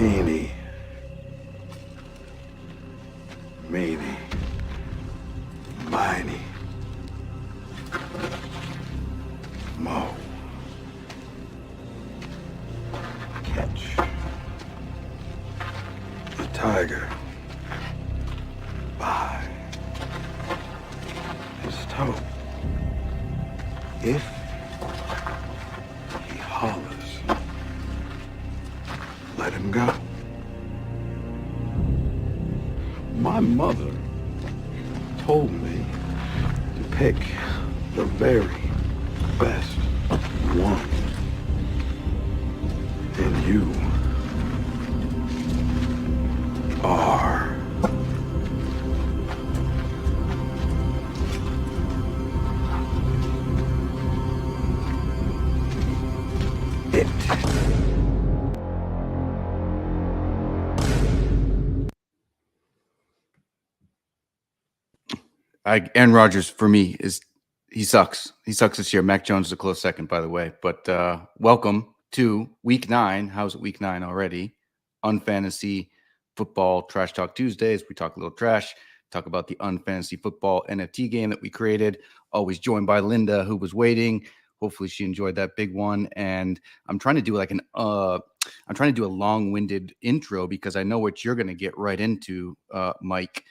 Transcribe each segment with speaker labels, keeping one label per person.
Speaker 1: Eeny, meeny, miny, mo. Catch the tiger by his toe. If he hollers, let him go. My mother told me to pick the very best one. And you are it.
Speaker 2: Aaron Rodgers for me he sucks. He sucks this year. Mac Jones is a close second, by the way. But welcome to Week 9. How's it Week 9 already? UNfantasy Football Trash Talk Tuesdays. We talk a little trash. Talk about the UNfantasy Football NFT game that we created. Always joined by Linda, who was waiting. Hopefully she enjoyed that big one. And I'm trying to do like I'm trying to do a long-winded intro because I know what you're going to get right into, Mike.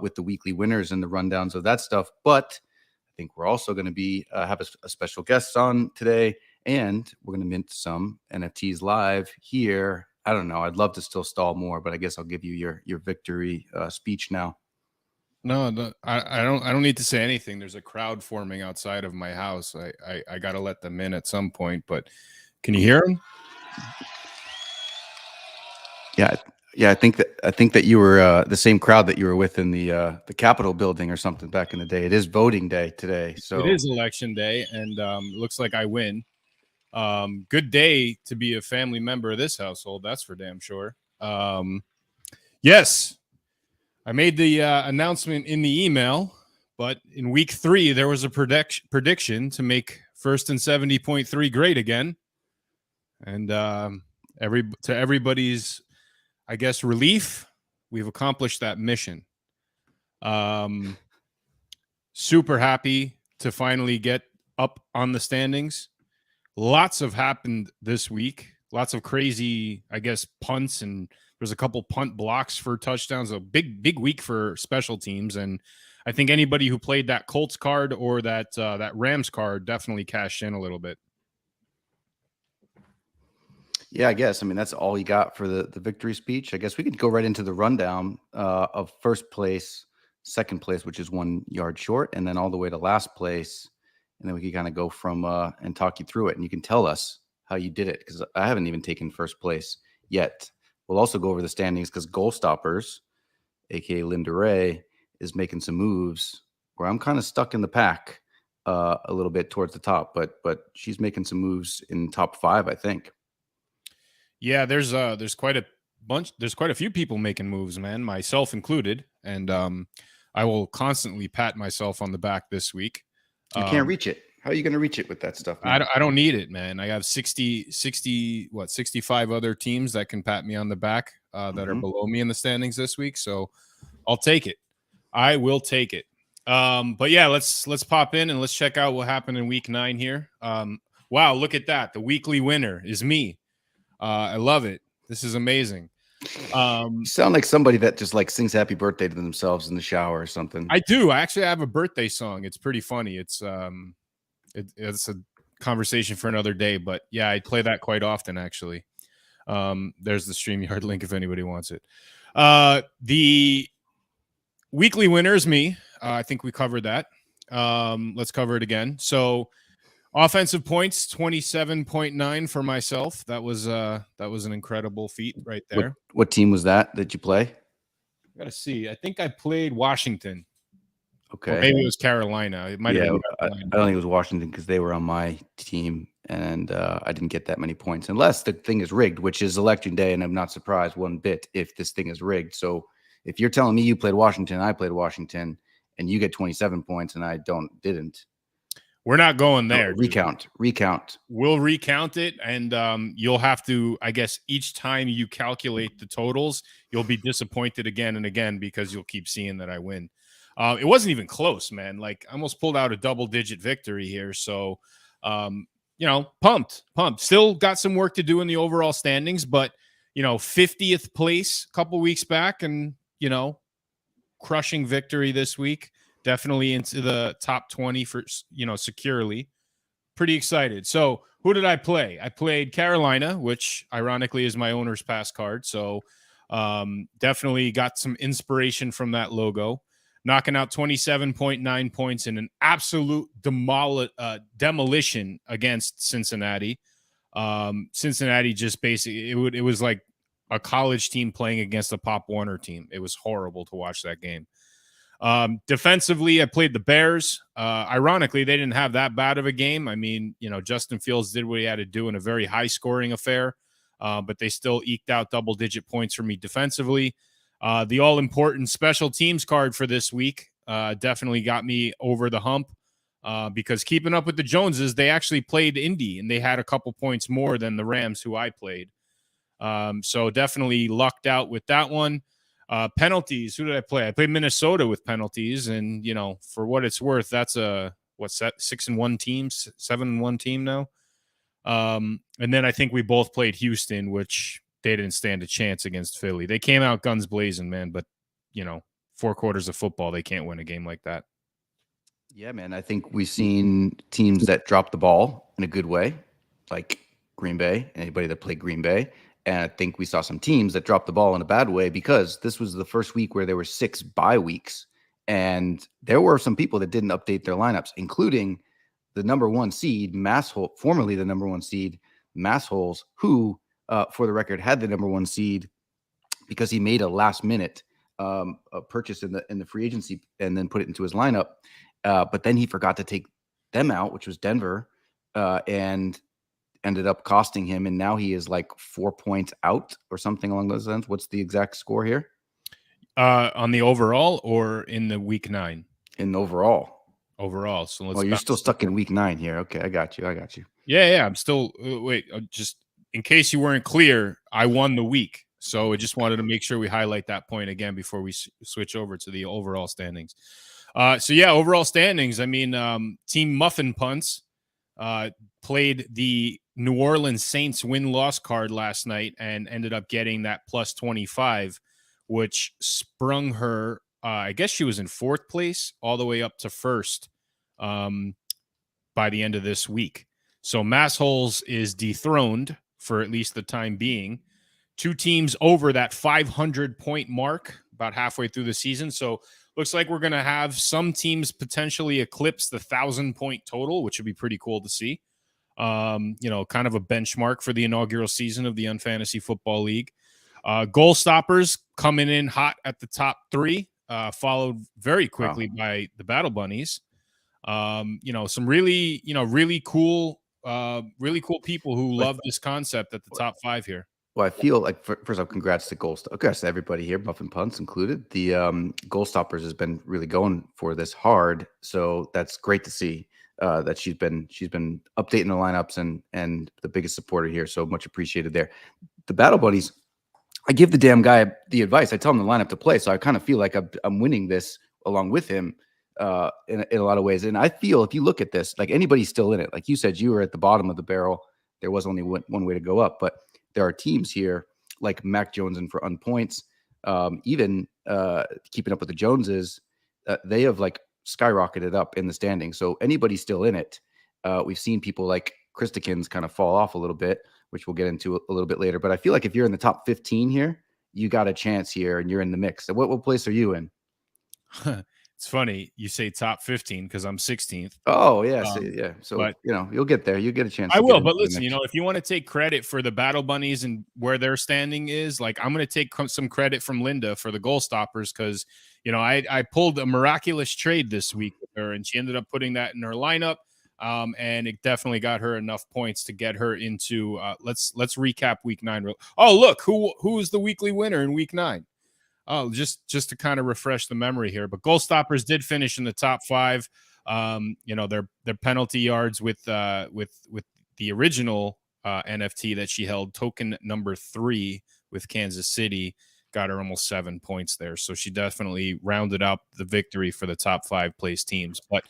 Speaker 2: With the weekly winners and the rundowns of that stuff. But I think we're also going to be have a special guest on today, and we're going to mint some NFTs live here. I don't know. I'd love to still stall more, but I guess I'll give you your victory speech now.
Speaker 3: No, I don't need to say anything. There's a crowd forming outside of my house. I got to let them in at some point, but can you hear them?
Speaker 2: Yeah, I think that you were the same crowd that you were with in the Capitol building or something back in the day. It is voting day today, so
Speaker 3: it is election day, and it looks like I win. Good day to be a family member of this household. That's for damn sure. Yes, I made the announcement in the email, but in week 3 there was a prediction to make 1st and 70.3 great again, and everybody's, I guess, relief, we've accomplished that mission. Super happy to finally get up on the standings. Lots have happened this week. Lots of crazy, I guess, punts, and there's a couple punt blocks for touchdowns. A big week for special teams, and I think anybody who played that Colts card or that Rams card definitely cashed in a little bit.
Speaker 2: Yeah, I guess. I mean, that's all you got for the victory speech. I guess we could go right into the rundown of first place, second place, which is 1 yard short, and then all the way to last place. And then we could kind of go from and talk you through it. And you can tell us how you did it, because I haven't even taken first place yet. We'll also go over the standings because Goal Stoppers, a.k.a. Linda Ray, is making some moves where I'm kind of stuck in the pack a little bit towards the top. But she's making some moves in top 5, I think.
Speaker 3: Yeah, there's quite a bunch. There's quite a few people making moves, man, myself included. And I will constantly pat myself on the back this week.
Speaker 2: You can't reach it. How are you going to reach it with that stuff, man?
Speaker 3: I don't need it, man. I have 65 other teams that can pat me on the back that are below me in the standings this week. So I'll take it. I will take it. But yeah, let's pop in and let's check out what happened in week 9 here. Wow, look at that. The weekly winner is me. I love it. This is amazing.
Speaker 2: You sound like somebody that just like sings happy birthday to themselves in the shower or something.
Speaker 3: I do. I actually have a birthday song. It's pretty funny. It's a conversation for another day, but yeah, I play that quite often actually. There's the StreamYard link if anybody wants it. The weekly winner is me. I think we covered that. Let's cover it again. So offensive points, 27.9 for myself. That was an incredible feat right there.
Speaker 2: What team was that you play?
Speaker 3: I gotta see. I think I played Washington.
Speaker 2: Okay.
Speaker 3: Or maybe it was Carolina. It might have been Carolina.
Speaker 2: I don't think it was Washington because they were on my team, and I didn't get that many points. Unless the thing is rigged, which is election day, and I'm not surprised one bit if this thing is rigged. So if you're telling me you played Washington, I played Washington, and you get 27 points and I didn't.
Speaker 3: We're not going there.
Speaker 2: Recount.
Speaker 3: We'll recount it, and you'll have to, I guess, each time you calculate the totals, you'll be disappointed again and again because you'll keep seeing that I win. It wasn't even close, man. Like, I almost pulled out a double-digit victory here. So, pumped. Still got some work to do in the overall standings, but, 50th place a couple weeks back and, crushing victory this week. Definitely into the top 20 for, securely. Pretty excited. So who did I play? I played Carolina, which ironically is my owner's pass card. So definitely got some inspiration from that logo. Knocking out 27.9 points in an absolute demolition against Cincinnati. Cincinnati just basically, it was like a college team playing against a Pop Warner team. It was horrible to watch that game. Defensively, I played the Bears. Ironically, they didn't have that bad of a game. I mean, Justin Fields did what he had to do in a very high-scoring affair, but they still eked out double-digit points for me defensively. The all-important special teams card for this week definitely got me over the hump because keeping up with the Joneses, they actually played Indy, and they had a couple points more than the Rams, who I played. So definitely lucked out with that one. Penalties. Who did I play? I played Minnesota with penalties, and for what it's worth, that's a 6-1 team, 7-1 team now. And then I think we both played Houston, which they didn't stand a chance against Philly. They came out guns blazing, man, but 4 quarters of football, they can't win a game like that.
Speaker 2: Yeah, man. I think we've seen teams that drop the ball in a good way, like Green Bay, anybody that played Green Bay. And I think we saw some teams that dropped the ball in a bad way because this was the first week where there were 6 bye weeks. And there were some people that didn't update their lineups, including the number 1 seed, formerly the number 1 seed, Massholes, who, for the record, had the number 1 seed because he made a last-minute purchase in the free agency and then put it into his lineup. But then he forgot to take them out, which was Denver, and ended up costing him, and now he is like 4 points out or something along those lines. What's the exact score here?
Speaker 3: On the overall or in the week 9?
Speaker 2: In the overall.
Speaker 3: Overall. So let's.
Speaker 2: You're still stuck in week 9 here. Okay, I got you.
Speaker 3: Yeah. I'm still. Wait, just in case you weren't clear, I won the week, so I just wanted to make sure we highlight that point again before we switch over to the overall standings. Overall standings. I mean, Team Muffin Punts played the New Orleans Saints win-loss card last night and ended up getting that plus 25, which sprung her, I guess she was in 4th place, all the way up to 1st by the end of this week. So Massholes is dethroned for at least the time being. 2 teams over that 500-point mark about halfway through the season. So looks like we're going to have some teams potentially eclipse the 1,000-point total, which would be pretty cool to see. Kind of a benchmark for the inaugural season of the UNfantasy Football League. Goal stoppers coming in hot at the top 3, followed very quickly by the Battle Bunnies. Some really cool people who love this concept at the top 5 here.
Speaker 2: Well, I feel like first off, congrats to everybody here, Muffin Punts included. The Goal Stoppers has been really going for this hard, so that's great to see. That she's been updating the lineups and the biggest supporter here. So much appreciated there. The Battle Buddies, I give the damn guy the advice. I tell him the lineup to play. So I kind of feel like I'm winning this along with him in a lot of ways. And I feel if you look at this, like anybody's still in it. Like you said, you were at the bottom of the barrel. There was only one way to go up, but there are teams here like Mac Jones and for unpoints, even keeping up with the Joneses. They have like skyrocketed up in the standings. So anybody's still in it. We've seen people like Christikins kind of fall off a little bit, which we'll get into a little bit later. But I feel like if you're in the top 15 here, you got a chance here and you're in the mix. So what place are you in?
Speaker 3: It's funny you say top 15 because I'm 16th.
Speaker 2: Oh, yeah. So, but, you'll get there. You'll get a chance.
Speaker 3: I will. But listen, if you want to take credit for the Battle Bunnies and where their standing is, like I'm going to take some credit from Linda for the Goal Stoppers because, I pulled a miraculous trade this week with her and she ended up putting that in her lineup. And it definitely got her enough points to get her into let's recap week 9. Oh, look, who is the weekly winner in week 9? Oh, just to kind of refresh the memory here. But Goal Stoppers did finish in the top 5. Their penalty yards with the original NFT that she held, token number 3 with Kansas City, got her almost 7 points there. So she definitely rounded up the victory for the top 5 place teams. But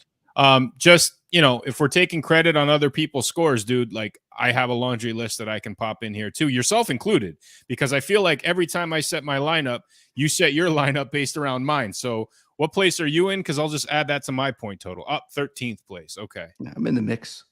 Speaker 3: just, if we're taking credit on other people's scores, dude, like I have a laundry list that I can pop in here too, yourself included, because I feel like every time I set my lineup, you set your lineup based around mine. So what place are you in? Because I'll just add that to my point total. Up 13th place. Okay.
Speaker 2: I'm in the mix.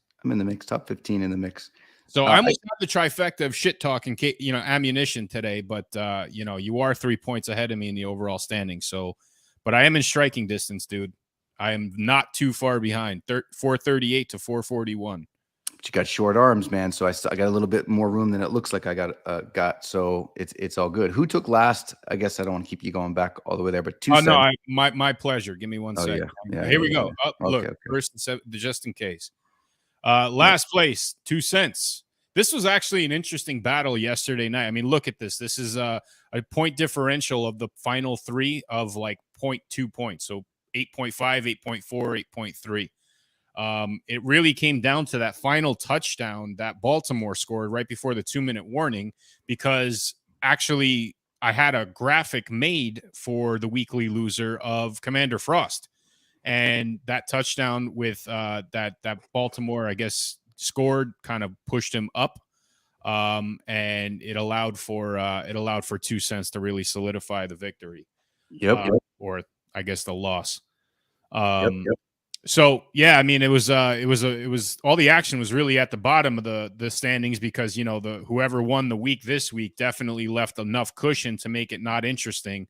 Speaker 2: Top 15 in the mix.
Speaker 3: So I almost have the trifecta of shit talking, ammunition today, but you are 3 points ahead of me in the overall standing. So, but I am in striking distance, dude. I am not too far behind, 438 to 441.
Speaker 2: But you got short arms, man. So I got a little bit more room than it looks like I got. So it's all good. Who took last? I guess I don't want to keep you going back all the way there, but 2 cents.
Speaker 3: No, my pleasure. Give me 1 second.
Speaker 2: Yeah,
Speaker 3: Here we go. Oh, look,
Speaker 2: okay.
Speaker 3: first and 7, just in case. Last place, 2 cents. This was actually an interesting battle yesterday night. I mean, look at this. This is a point differential of the final 3 of like 0.2 points. So 8.5, 8.4, 8.3. It really came down to that final touchdown that Baltimore scored right before the 2-minute warning, because actually I had a graphic made for the weekly loser of Commander Frost. And that touchdown with that Baltimore, I guess, scored kind of pushed him up, and it allowed for 2 cents to really solidify the victory.
Speaker 2: Yep.
Speaker 3: Or I guess the loss.
Speaker 2: Yep.
Speaker 3: So yeah, I mean, it was all the action was really at the bottom of the standings, because whoever won the week this week definitely left enough cushion to make it not interesting.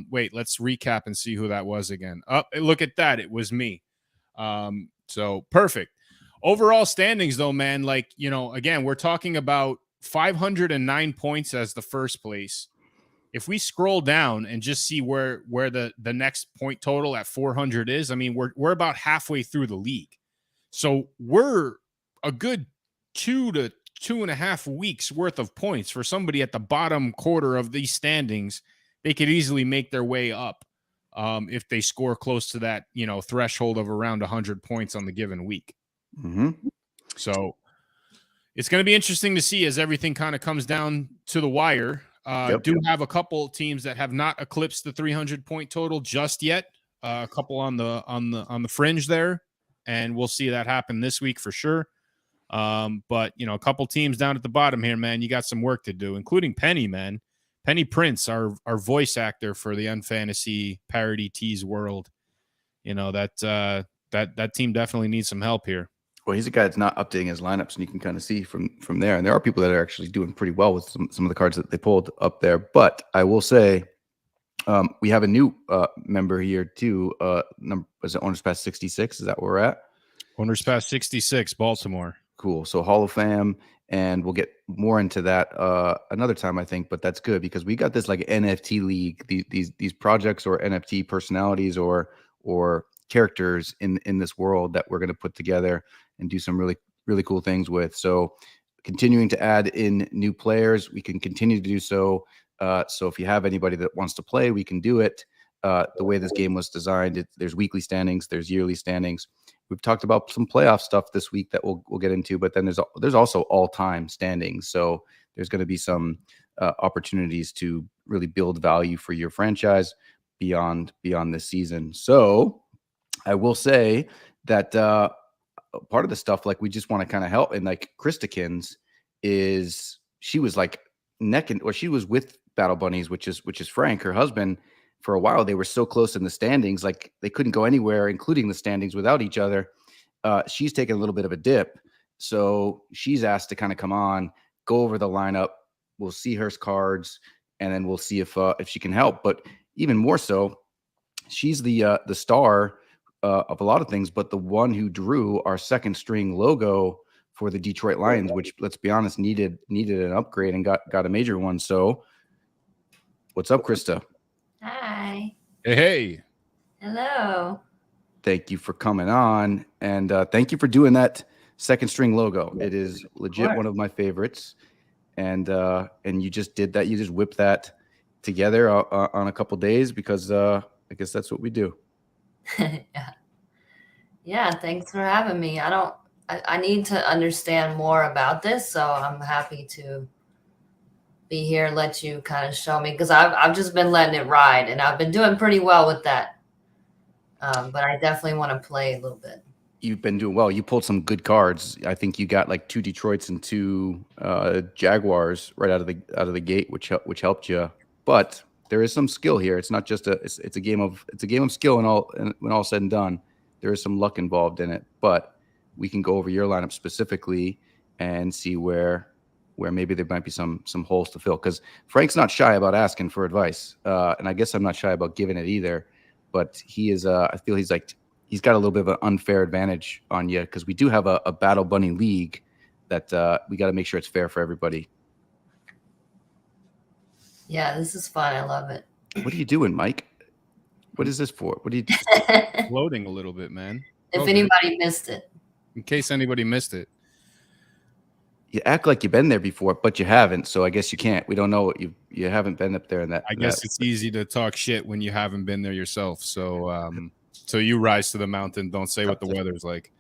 Speaker 3: Wait, let's recap and see who that was again. Look at that, it was me. So perfect. Overall standings though, man, like, again, we're talking about 509 points as the first place. If we scroll down and just see where the next point total at 400 is, I mean, we're about halfway through the league. So we're a good 2 to 2.5 weeks worth of points for somebody at the bottom quarter of these standings. They could easily make their way up if they score close to that, threshold of around 100 points on the given week.
Speaker 2: Mm-hmm.
Speaker 3: So it's going to be interesting to see as everything kind of comes down to the wire. Have a couple teams that have not eclipsed the 300 point total just yet. A couple on the fringe there, and we'll see that happen this week for sure. But a couple teams down at the bottom here, man, you got some work to do, including Penny, man. Penny Prince, our voice actor for the UNfantasy parody tease world. That team definitely needs some help here.
Speaker 2: Well, he's a guy that's not updating his lineups, and you can kind of see from there. And there are people that are actually doing pretty well with some of the cards that they pulled up there. But I will say, we have a new member here too. Was it Owners Pass 66? Is that where we're at?
Speaker 3: Owners Pass 66, Baltimore.
Speaker 2: Cool. So Hall of Fame, and we'll get more into that another time, I think. But that's good, because we got this like NFT league, these projects or NFT personalities or characters in this world that we're going to put together and do some really, really cool things with. So continuing to add in new players, we can continue to do so. So if you have anybody that wants to play, we can do it. The way this game was designed, there's weekly standings, there's yearly standings. We've talked about some playoff stuff this week that we'll get into, but then there's also all-time standings. So there's going to be some opportunities to really build value for your franchise beyond this season. So I will say that part of the stuff, like, we just want to kind of help, and like Christikins she was like she was with Battle Bunnies, which is Frank, her husband. For a while, they were so close in the standings, like they couldn't go anywhere, including the standings, without each other. She's taken a little bit of a dip, so she's asked to kind of come on, go over the lineup. We'll see her cards, and then we'll see if she can help. But even more so, she's the star of a lot of things, but the one who drew our second string logo for the Detroit Lions, which, let's be honest, needed an upgrade and got a major one. So, what's up, Krista?
Speaker 4: Hi.
Speaker 3: Hey.
Speaker 4: Hello.
Speaker 2: Thank you for coming on, and thank you for doing that second string logo. It is legit one of my favorites, and you just did that. You just whipped that together on a couple days, because I guess that's what we do.
Speaker 4: Yeah. Yeah, thanks for having me. I need to understand more about this, so I'm happy to be here and let you kind of show me because I've just been letting it ride and I've been doing pretty well with that. But I definitely want to play a little bit.
Speaker 2: You've been doing well. You pulled some good cards. I think you got like 2 Detroits and 2 Jaguars right out of the gate, which helped you. But there is some skill here. It's not just it's a game of skill, and when all said and done, there is some luck involved in it. But we can go over your lineup specifically and see where maybe there might be some holes to fill. Because Frank's not shy about asking for advice, and I guess I'm not shy about giving it either. But he is. I feel he's got a little bit of an unfair advantage on you because we do have a Battle Bunny league that we got to make sure it's fair for everybody.
Speaker 4: Yeah, this is fun. I love it.
Speaker 2: What are you doing, Mike? What is this for? What are you
Speaker 3: Floating a little bit, man.
Speaker 4: If anybody missed it.
Speaker 3: In case anybody missed it.
Speaker 2: You act like you've been there before, but you haven't. So I guess you can't. We don't know what you haven't been up there in that.
Speaker 3: I guess it's easy to talk shit when you haven't been there yourself. So so you rise to the mountain. Don't say what the weather's like.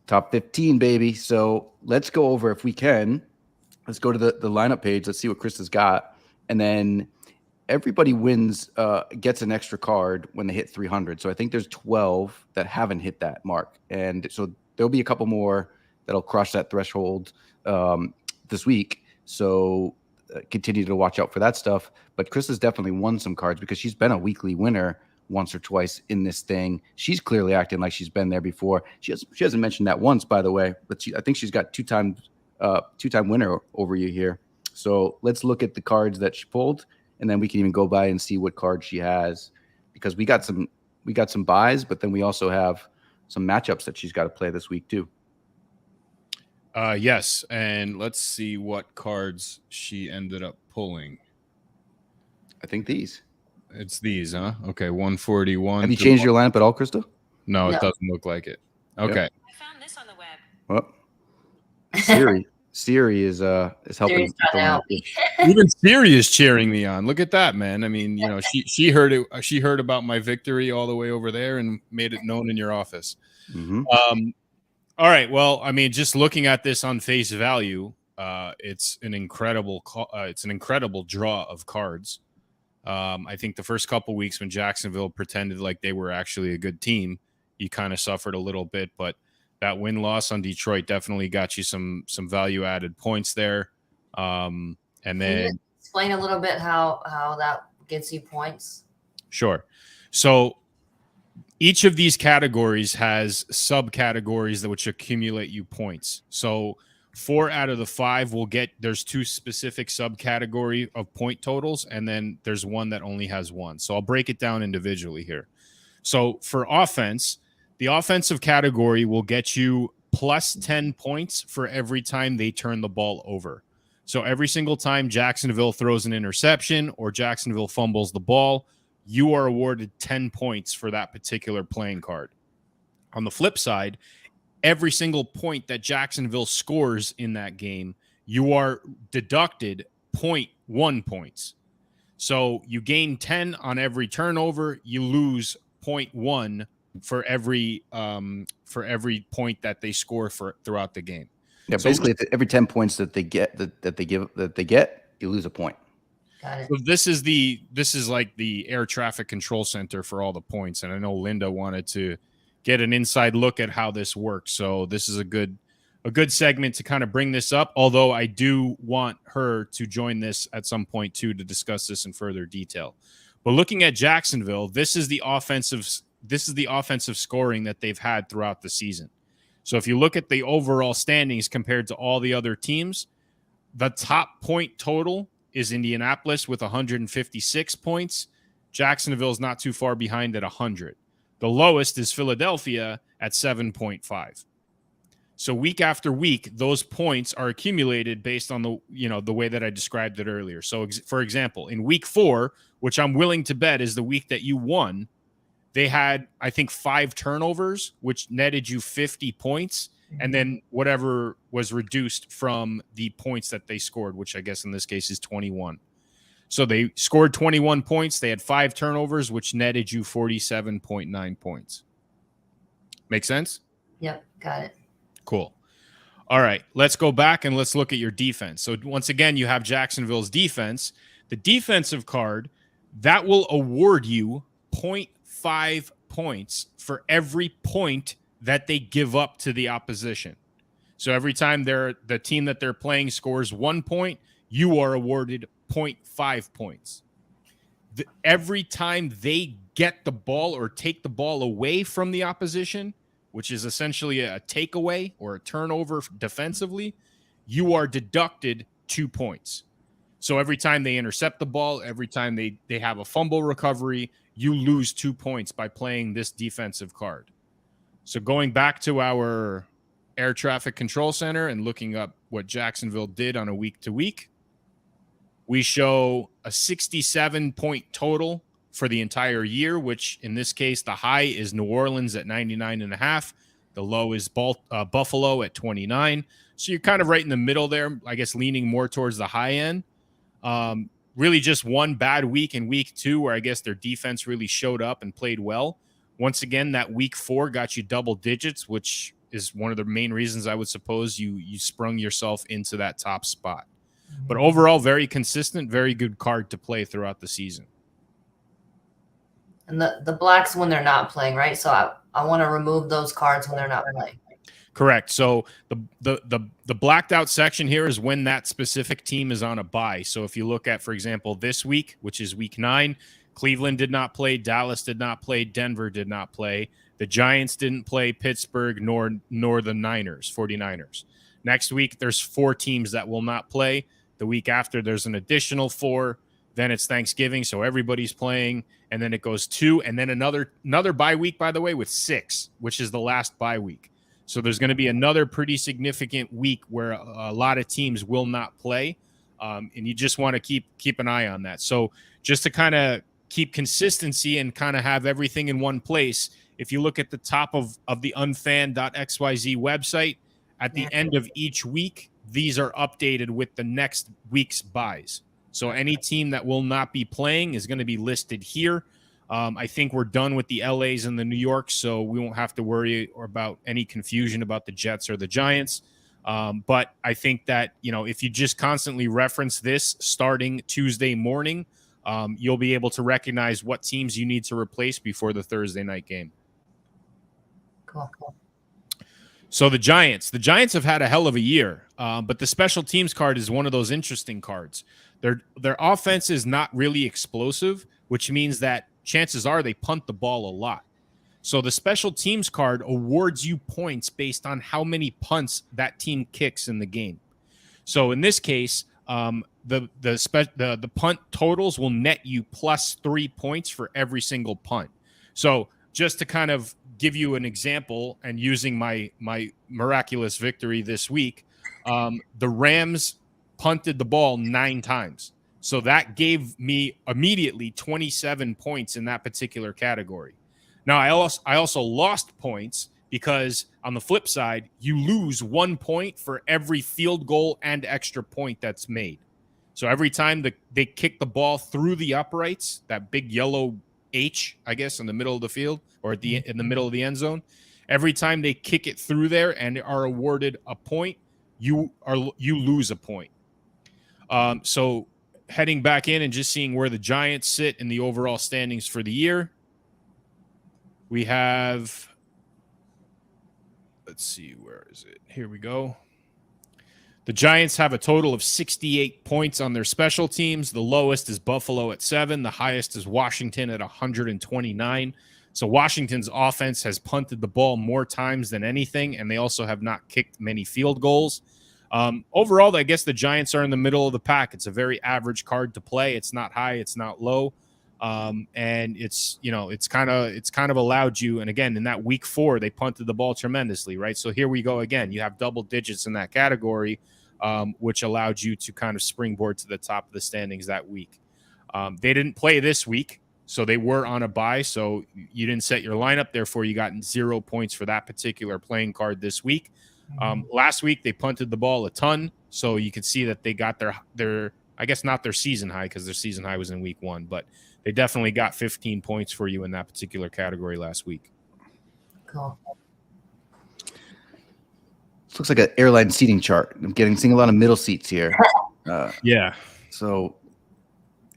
Speaker 2: Top 15, baby. So let's go over, if we can. Let's go to the lineup page. Let's see what Krista's got. And then everybody gets an extra card when they hit 300. So I think there's 12 that haven't hit that mark. And so there'll be a couple more that'll crush that threshold this week. So continue to watch out for that stuff. But Krista's definitely won some cards because she's been a weekly winner once or twice in this thing. She's clearly acting like she's been there before. She hasn't mentioned that once, by the way, but I think she's got two-time winner over you here. So let's look at the cards that she pulled, and then we can even go by and see what cards she has, because we got some buys, but then we also have some matchups that she's got to play this week too.
Speaker 3: Yes, and let's see what cards she ended up pulling.
Speaker 2: I think these.
Speaker 3: It's these, huh? Okay, 141.
Speaker 2: Have you changed your lineup at all, Krista?
Speaker 3: No, it doesn't look like it. Okay.
Speaker 5: I found this on the web.
Speaker 2: Well, Siri is helping.
Speaker 3: Even Siri is cheering me on. Look at that, man. I mean, you know, she heard it. She heard about my victory all the way over there and made it known in your office.
Speaker 2: Mm-hmm.
Speaker 3: All right. Well, I mean, just looking at this on face value, it's an incredible draw of cards. I think the first couple weeks when Jacksonville pretended like they were actually a good team, you kind of suffered a little bit, but that win-loss on Detroit definitely got you some value-added points there. And then
Speaker 4: Can you explain a little bit how that gets you points?
Speaker 3: Sure. So each of these categories has subcategories which accumulate you points. So 4 out of the 5 will get, there's 2 specific subcategory of point totals, and then there's one that only has 1. So I'll break it down individually here. So for offense, the offensive category will get you plus 10 points for every time they turn the ball over. So every single time Jacksonville throws an interception or Jacksonville fumbles the ball, you are awarded 10 points for that particular playing card. On the flip side, every single point that Jacksonville scores in that game, you are deducted 0.1 points. So you gain 10 on every turnover, you lose 0.1 for every point that they score throughout the game.
Speaker 2: Yeah, so basically every 10 points that they get you lose a point.
Speaker 4: Got it.
Speaker 3: So this is like the air traffic control center for all the points, and I know Linda wanted to get an inside look at how this works. So this is a good segment to kind of bring this up, although I do want her to join this at some point too to discuss this in further detail. But looking at Jacksonville, this is the offensive scoring that they've had throughout the season. So if you look at the overall standings compared to all the other teams, the top point total is Indianapolis with 156 points. Jacksonville is not too far behind at 100. The lowest is Philadelphia at 7.5. So week after week, those points are accumulated based on the way that I described it earlier. So for example, in week 4, which I'm willing to bet is the week that you won, they had, I think, 5 turnovers, which netted you 50 points. And then whatever was reduced from the points that they scored, which I guess in this case is 21. So they scored 21 points. They had 5 turnovers, which netted you 47.9 points. Make sense?
Speaker 4: Yep, got it.
Speaker 3: Cool. All right, let's go back and let's look at your defense. So once again, you have Jacksonville's defense. The defensive card, that will award you 0.5 points for every point that they give up to the opposition. So every time the team that they're playing scores 1 point, you are awarded 0.5 points. Every time they get the ball or take the ball away from the opposition, which is essentially a takeaway or a turnover defensively, you are deducted 2 points. So every time they intercept the ball, every time they have a fumble recovery, you lose 2 points by playing this defensive card. So going back to our air traffic control center and looking up what Jacksonville did on a week-to-week, we show a 67-point total for the entire year, which in this case, the high is New Orleans at 99.5. The low is Buffalo at 29. So you're kind of right in the middle there, I guess, leaning more towards the high end. Really just one bad week in week 2 where I guess their defense really showed up and played well. Once again, that week 4 got you double digits, which is one of the main reasons I would suppose you sprung yourself into that top spot. But overall, very consistent, very good card to play throughout the season.
Speaker 4: And the blacks when they're not playing, right? So I want to remove those cards when they're not playing.
Speaker 3: Correct. So the blacked out section here is when that specific team is on a bye. So if you look at, for example, this week, which is week 9, Cleveland did not play, Dallas did not play, Denver did not play, the Giants didn't play, Pittsburgh nor the 49ers. Next week, there's 4 teams that will not play. The week after, there's an additional 4. Then it's Thanksgiving, so everybody's playing. And then it goes 2, and then another bye week, by the way, with 6, which is the last bye week. So there's going to be another pretty significant week where a lot of teams will not play, and you just want to keep an eye on that. So just to kind of keep consistency and kind of have everything in one place, if you look at the top of the unfan.xyz website, at the end of each week, these are updated with the next week's buys. So any team that will not be playing is going to be listed here. I think we're done with the LAs and the New Yorks, so we won't have to worry about any confusion about the Jets or the Giants. But I think that, if you just constantly reference this starting Tuesday morning, you'll be able to recognize what teams you need to replace before the Thursday night game.
Speaker 4: Cool.
Speaker 3: So the Giants have had a hell of a year, but the special teams card is one of those interesting cards. Their offense is not really explosive, which means that chances are they punt the ball a lot. So the special teams card awards you points based on how many punts that team kicks in the game. So in this case, the punt totals will net you plus 3 points for every single punt. So just to kind of give you an example, and using my miraculous victory this week, the Rams punted the ball 9 times. So that gave me immediately 27 points in that particular category. Now, I also lost points because on the flip side, you lose 1 point for every field goal and extra point that's made. So every time they kick the ball through the uprights, that big yellow H, I guess, in the middle of the field or in the middle of the end zone, every time they kick it through there and are awarded a point, you lose a point. So heading back in and just seeing where the Giants sit in the overall standings for the year, we have, let's see, where is it? Here we go. The Giants have a total of 68 points on their special teams. The lowest is Buffalo at 7. The highest is Washington at 129. So Washington's offense has punted the ball more times than anything, and they also have not kicked many field goals. Overall, I guess the Giants are in the middle of the pack. It's a very average card to play. It's not high, it's not low. And it's kind of allowed you. And again, in that week 4, they punted the ball tremendously, right? So here we go again. You have double digits in that category, which allowed you to kind of springboard to the top of the standings that week. They didn't play this week, so they were on a bye. So you didn't set your lineup. Therefore, you got 0 points for that particular playing card this week. Last week, they punted the ball a ton. So you can see that they got their I guess not their season high, because their season high was in week 1, but they definitely got 15 points for you in that particular category last week.
Speaker 4: Cool.
Speaker 2: This looks like an airline seating chart. I'm seeing a lot of middle seats here.
Speaker 3: Yeah.
Speaker 2: So,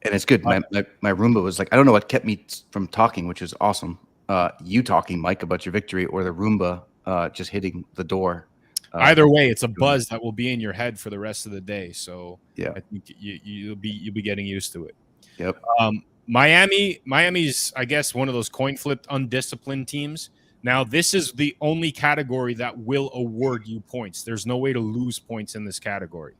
Speaker 2: and it's good. My Roomba was like, I don't know what kept me from talking, which is awesome. You talking, Mike, about your victory, or the Roomba just hitting the door.
Speaker 3: Either way, it's a buzz that will be in your head for the rest of the day. So
Speaker 2: yeah,
Speaker 3: I think you'll be getting used to it.
Speaker 2: Yep.
Speaker 3: Miami's, I guess, one of those coin flipped undisciplined teams. Now, this is the only category that will award you points. There's no way to lose points in this category.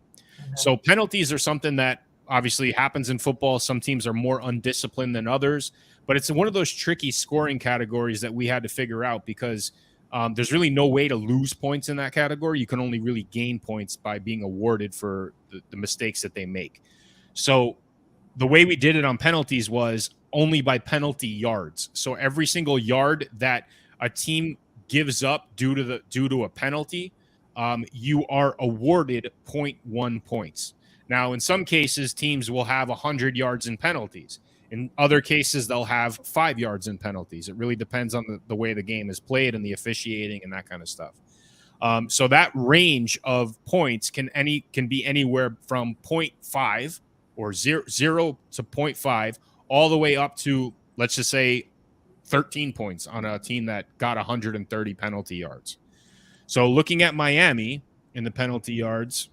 Speaker 3: So penalties are something that obviously happens in football. Some teams are more undisciplined than others, but it's one of those tricky scoring categories that we had to figure out because there's really no way to lose points in that category. You can only really gain points by being awarded for the mistakes that they make. So the way we did it on penalties was only by penalty yards. So every single yard that a team gives up due to a penalty, you are awarded 0.1 points. Now, in some cases, teams will have 100 yards in penalties. In other cases, they'll have 5 yards in penalties. It really depends on the way the game is played and the officiating and that kind of stuff. So that range of points can be anywhere from 0.5 or 0 to 0.5 all the way up to, let's just say, 13 points on a team that got 130 penalty yards. So looking at Miami in the penalty yards,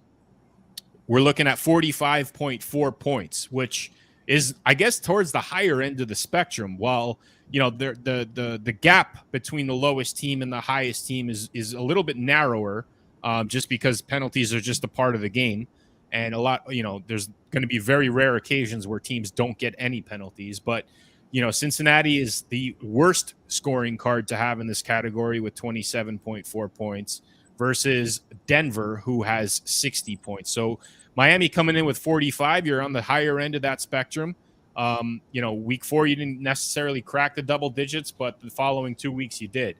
Speaker 3: we're looking at 45.4 points, which is, I guess, towards the higher end of the spectrum. While, you know, the gap between the lowest team and the highest team is a little bit narrower, just because penalties are just a part of the game. And a lot, you know, there's going to be very rare occasions where teams don't get any penalties. But, you know, Cincinnati is the worst scoring card to have in this category with 27.4 points versus Denver, who has 60 points. So Miami coming in with 45, you're on the higher end of that spectrum. You know, week 4, you didn't necessarily crack the double digits, but the following 2 weeks you did.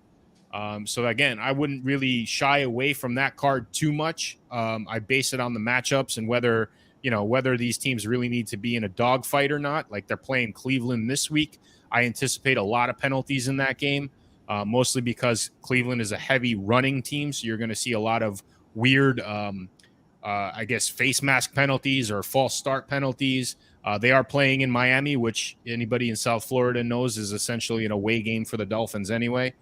Speaker 3: So again, I wouldn't really shy away from that card too much. I base it on the matchups and whether these teams really need to be in a dogfight or not. Like they're playing Cleveland this week. I anticipate a lot of penalties in that game, mostly because Cleveland is a heavy running team. So you're going to see a lot of weird, I guess, face mask penalties or false start penalties. They are playing in Miami, which anybody in South Florida knows is essentially an away game for the Dolphins anyway.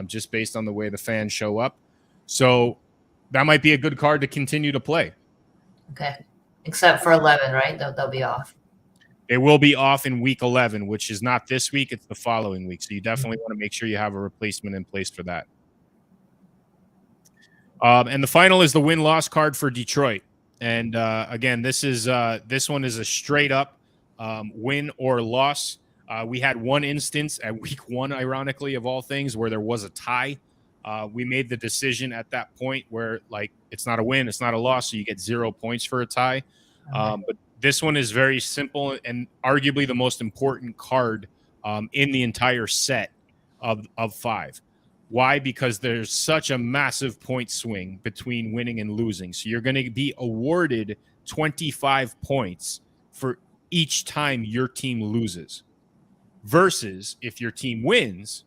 Speaker 3: Just based on the way the fans show up. So that might be a good card to continue to play.
Speaker 4: Okay. Except for 11, right? They'll be off.
Speaker 3: It will be off in week 11, which is not this week. It's the following week. So you definitely want to make sure you have a replacement in place for that. And the final is the win-loss card for Detroit. And again, this one is a straight up win or loss. We had one instance at week 1, ironically, of all things, where there was a tie. We made the decision at that point where, like, it's not a win, it's not a loss, so you get 0 points for a tie. But this one is very simple and arguably the most important card in the entire set of 5. Why? Because there's such a massive point swing between winning and losing. So you're going to be awarded 25 points for each time your team loses. Versus if your team wins,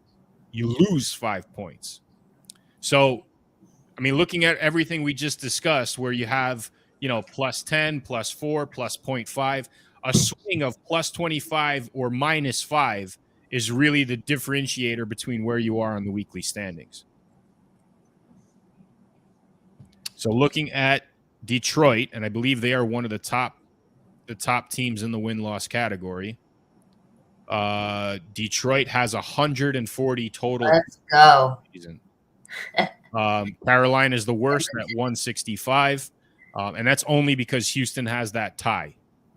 Speaker 3: you lose 5 points. So, I mean, looking at everything we just discussed, where you have, you know, plus 10, plus 4, plus 0.5, a swing of plus 25 or minus 5 is really the differentiator between where you are on the weekly standings. So looking at Detroit, and I believe they are one of the top teams in the win-loss category. Detroit has 140 total.
Speaker 4: Let's go.
Speaker 3: Season. Carolina is the worst at 165. And that's only because Houston has that tie,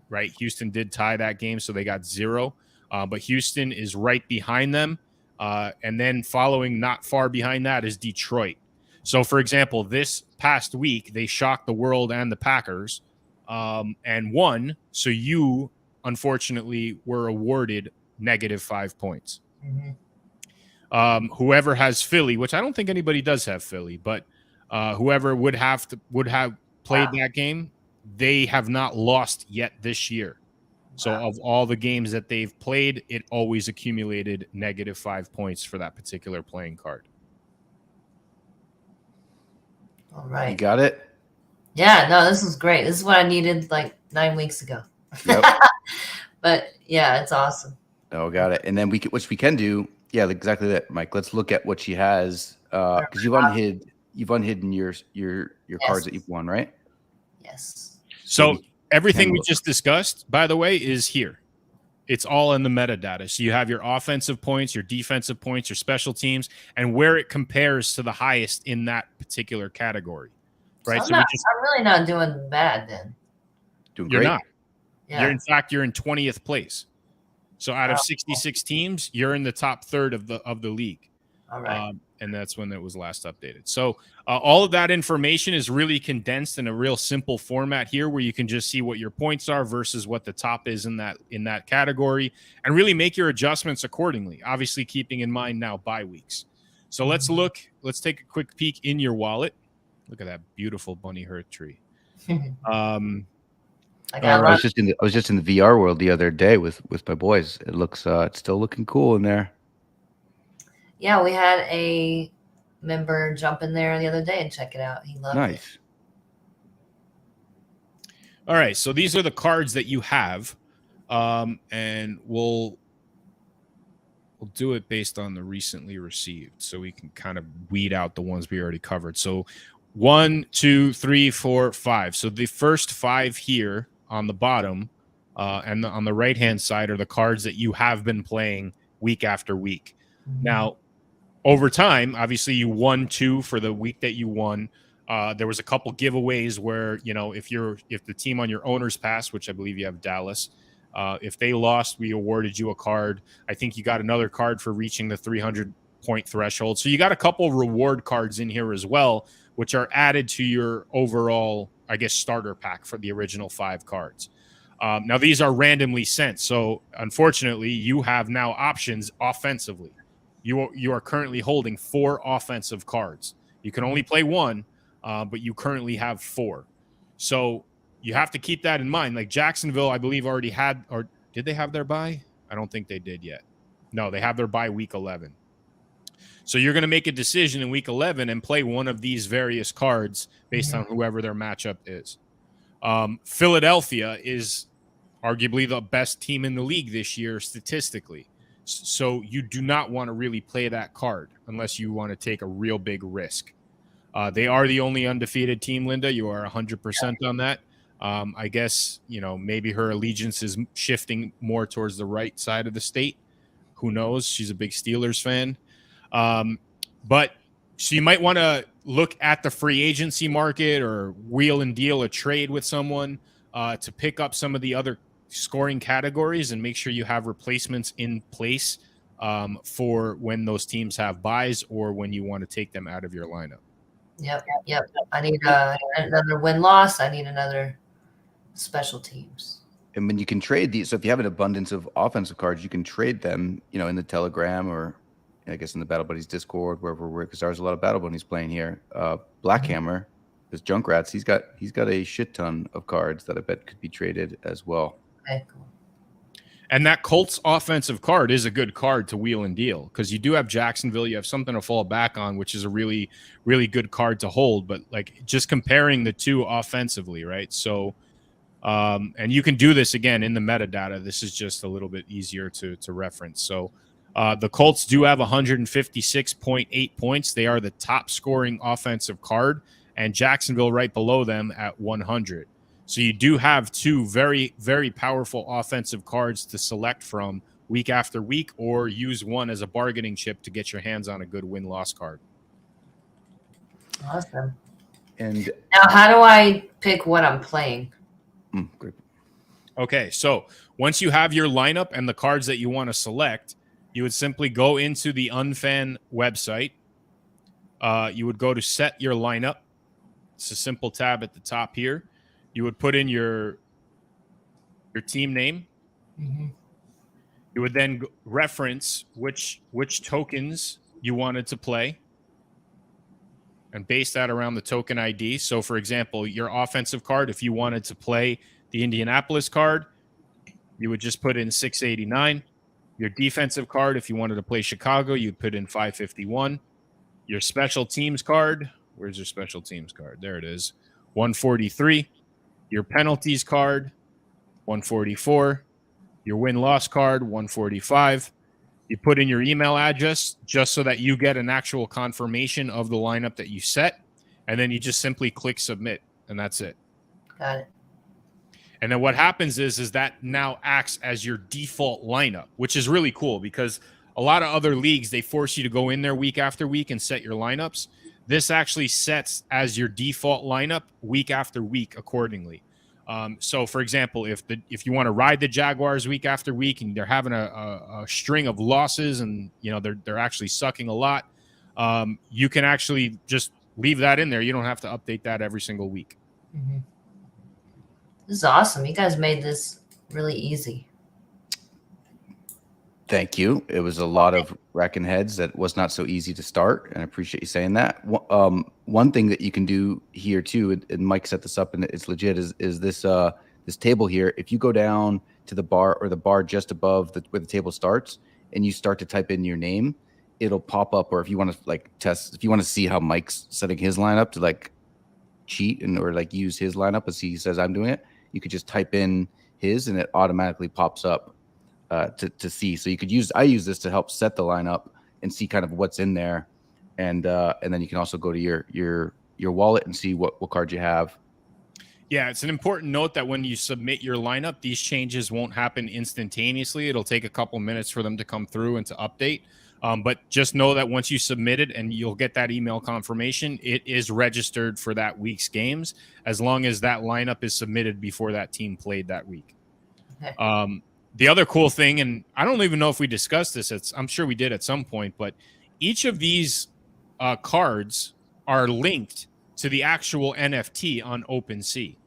Speaker 3: right? Houston did tie that game, so they got 0. But Houston is right behind them. And then following not far behind that is Detroit. So, for example, this past week, they shocked the world and the Packers and won. So you, unfortunately, were awarded -5 points.
Speaker 4: Mm-hmm.
Speaker 3: Whoever has Philly, which I don't think anybody does have Philly, but whoever would have played that game, they have not lost yet this year. So of all the games that they've played, it always accumulated -5 points for that particular playing card.
Speaker 4: All
Speaker 2: You
Speaker 4: right.
Speaker 2: got it?
Speaker 4: Yeah, no, this is great. This is what I needed like 9 weeks ago.
Speaker 2: Yep.
Speaker 4: But yeah, it's awesome.
Speaker 2: Oh, got it. And then which we can do. Yeah, exactly that, Mike. Let's look at what she has. Because you've unhidden your cards
Speaker 4: Yes.
Speaker 2: that you've won, right?
Speaker 4: Yes.
Speaker 3: So
Speaker 2: we
Speaker 3: everything
Speaker 2: can
Speaker 3: we
Speaker 2: look.
Speaker 3: just discussed, by the way, is here. It's all in the metadata. So you have your offensive points, your defensive points, your special teams, and where it compares to the highest in that particular category. Right.
Speaker 4: So I'm really not doing bad then.
Speaker 2: Doing
Speaker 3: You're
Speaker 2: great.
Speaker 3: not.
Speaker 4: Yeah.
Speaker 3: You're in 20th place. So out of 66 teams, you're in the top third of the league.
Speaker 4: All right.
Speaker 3: And that's when it was last updated. So all of that information is really condensed in a real simple format here, where you can just see what your points are versus what the top is in that category, and really make your adjustments accordingly. Obviously, keeping in mind now bye weeks. So let's take a quick peek in your wallet. Look at that beautiful bunny hurt tree.
Speaker 2: I was just in the VR world the other day with my boys. It looks it's still looking cool in there.
Speaker 4: Yeah, we had a member jump in there the other day and check it out. He loved it.
Speaker 3: All right, so these are the cards that you have, and we'll do it based on the recently received, so we can kind of weed out the ones we already covered. So 1, 2, 3, 4, 5. So the first 5 here on the bottom and on the right-hand side are the cards that you have been playing week after week.
Speaker 4: Mm-hmm.
Speaker 3: Now, over time, obviously, you won 2 for the week that you won. There was a couple giveaways where, if the team on your owner's pass, which I believe you have Dallas, if they lost, we awarded you a card. I think you got another card for reaching the 300-point threshold. So you got a couple reward cards in here as well, which are added to your overall, I guess, starter pack for the original 5 cards. Now, these are randomly sent. So, unfortunately, you have now options offensively. You are currently holding 4 offensive cards. You can only play 1, but you currently have 4. So you have to keep that in mind. Like Jacksonville, I believe, already had, or did they have their bye? I don't think they did yet. No, they have their bye week 11. So you're going to make a decision in week 11 and play one of these various cards based on whoever their matchup is. Philadelphia is arguably the best team in the league this year statistically. So you do not want to really play that card unless you want to take a real big risk. They are the only undefeated team, Linda. You are 100% on that. I guess, maybe her allegiance is shifting more towards the right side of the state. Who knows? She's a big Steelers fan. But so you might want to look at the free agency market or wheel and deal a trade with someone to pick up some of the other scoring categories and make sure you have replacements in place for when those teams have buys or when you want to take them out of your lineup.
Speaker 4: Yep. I need another win-loss. I need another special teams.
Speaker 2: And when you can trade these, so if you have an abundance of offensive cards, you can trade them, in the Telegram or I guess in the Battle Buddies Discord, wherever we're, because there's a lot of Battle Buddies playing here. Blackhammer, this Junkrats, he's got a shit ton of cards that I bet could be traded as well.
Speaker 4: Okay, cool.
Speaker 3: And that Colts offensive card is a good card to wheel and deal because you do have Jacksonville. You have something to fall back on, which is a really, really good card to hold. But like just comparing the two offensively, right? So, and you can do this again in the metadata. This is just a little bit easier to reference. So the Colts do have 156.8 points. They are the top scoring offensive card, and Jacksonville right below them at 100. So you do have two very, very powerful offensive cards to select from week after week, or use one as a bargaining chip to get your hands on a good win-loss card.
Speaker 4: Awesome.
Speaker 2: And
Speaker 4: now, how do I pick what I'm playing?
Speaker 2: Great.
Speaker 3: Okay, so once you have your lineup and the cards that you want to select, you would simply go into the UNFan website. You would go to set your lineup. It's a simple tab at the top here. You would put in your team name.
Speaker 4: Mm-hmm.
Speaker 3: You would then reference which tokens you wanted to play and base that around the token ID. So, for example, your offensive card, if you wanted to play the Indianapolis card, you would just put in 689. Your defensive card, if you wanted to play Chicago, you'd put in 551. Your special teams card, Where's your special teams card? There it is. 143. Your penalties card, 144. Your win-loss card, 145. You put in your email address just so that you get an actual confirmation of the lineup that you set. And then you just simply click submit, and that's it.
Speaker 4: Got it.
Speaker 3: And then what happens is that now acts as your default lineup, which is really cool because a lot of other leagues, they force you to go in there week after week and set your lineups. This actually sets as your default lineup week after week accordingly. So, for example, if you want to ride the Jaguars week after week and they're having a string of losses and they're actually sucking a lot, you can actually just leave that in there. You don't have to update that every single week.
Speaker 4: Mm-hmm. This is awesome. You guys made this really easy.
Speaker 2: Thank you. It was a lot of racking heads that was not so easy to start, and I appreciate you saying that. One thing that you can do here too, and Mike set this up, and it's legit, is this this table here. If you go down to the bar or the bar just above where the table starts, and you start to type in your name, it'll pop up. Or if you want to test, if you want to see how Mike's setting his lineup to cheat or use his lineup as he says I'm doing it, you could just type in his, and it automatically pops up. To see, so I use this to help set the lineup and see kind of what's in there, and then you can also go to your wallet and see what card you have.
Speaker 3: Yeah, it's an important note that when you submit your lineup, these changes won't happen instantaneously. It'll take a couple minutes for them to come through and to update. But just know that once you submit it and you'll get that email confirmation, it is registered for that week's games as long as that lineup is submitted before that team played that week. Okay. The other cool thing, and I don't even know if we discussed this, I'm sure we did at some point, but each of these cards are linked to the actual NFT on OpenSea.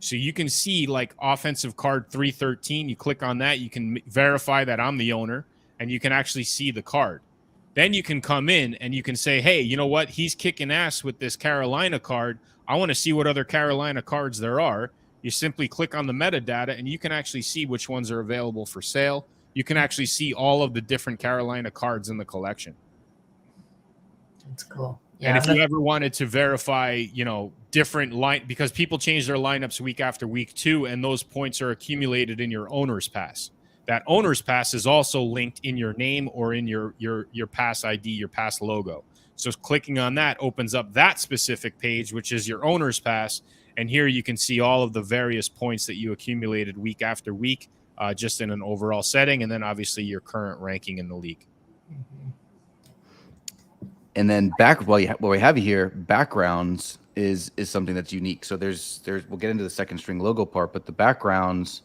Speaker 3: So you can see offensive card 313, you click on that, you can verify that I'm the owner, and you can actually see the card. Then you can come in and you can say, hey, you know what? He's kicking ass with this Carolina card. I want to see what other Carolina cards there are. You simply click on the metadata and you can actually see which ones are available for sale. You can actually see all of the different Carolina cards in the collection.
Speaker 4: That's cool. Yeah,
Speaker 3: and if you ever wanted to verify, different because people change their lineups week after week too, and those points are accumulated in your owner's pass. That owner's pass is also linked in your name or in your pass ID, your pass logo. So clicking on that opens up that specific page, which is your owner's pass. And here you can see all of the various points that you accumulated week after week, just in an overall setting, and then obviously your current ranking in the league.
Speaker 4: Mm-hmm.
Speaker 2: And then while we have you here, backgrounds is something that's unique. So there's we'll get into the second string logo part, but the backgrounds,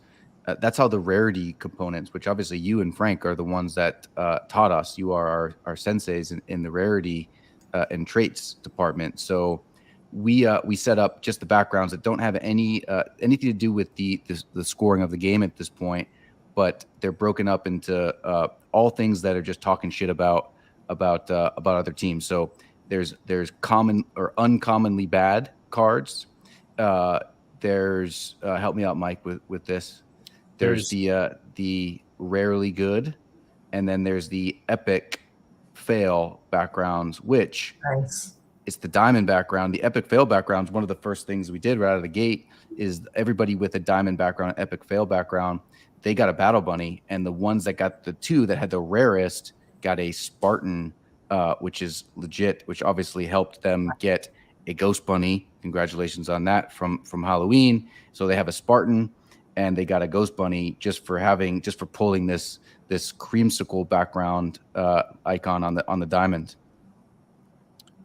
Speaker 2: that's how the rarity components, which obviously you and Frank are the ones that taught us. You are our senseis in the rarity and traits department. So we set up just the backgrounds that don't have anything to do with the scoring of the game at this point, but they're broken up into all things that are just talking shit about other teams. So there's common or uncommonly bad cards. There's help me out, Mike, with this. There's the rarely good, and then there's the epic fail backgrounds, which
Speaker 4: nice.
Speaker 2: It's the diamond background. The epic fail background is one of the first things we did right out of the gate. Is everybody with a diamond background, epic fail background, they got a battle bunny, and the ones that got the two that had the rarest got a Spartan, which is legit, which obviously helped them get a ghost bunny. Congratulations on that from Halloween. So they have a Spartan and they got a ghost bunny just for pulling this creamsicle background icon on the diamond.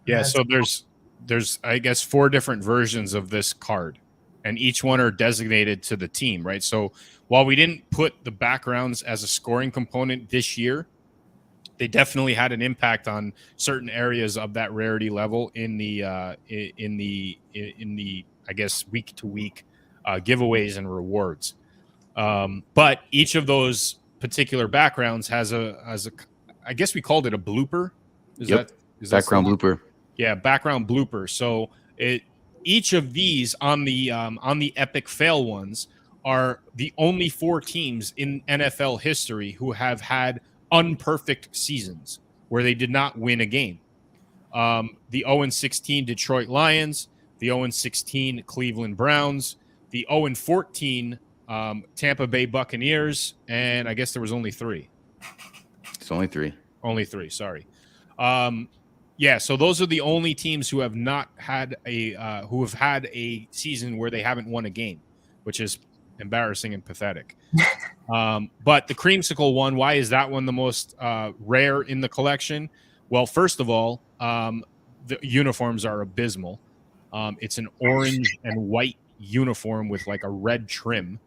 Speaker 3: Yeah, so there's I guess 4 different versions of this card, and each one are designated to the team, right? So while we didn't put the backgrounds as a scoring component this year, they definitely had an impact on certain areas of that rarity level in the I guess week to week giveaways and rewards. But each of those particular backgrounds has a I guess we called it a blooper. Is
Speaker 2: background blooper?
Speaker 3: Yeah, background blooper. So each of these on the epic fail ones are the only 4 teams in NFL history who have had unperfect seasons where they did not win a game. The 0-16 Detroit Lions, the 0-16 Cleveland Browns, the 0-14 Tampa Bay Buccaneers, and I guess there was only 3.
Speaker 2: It's only 3.
Speaker 3: Only 3, sorry. Yeah, so those are the only teams who have not had a season where they haven't won a game, which is embarrassing and pathetic. But the creamsicle one, why is that one the most rare in the collection? Well, first of all, the uniforms are abysmal. It's an orange and white uniform with like a red trim.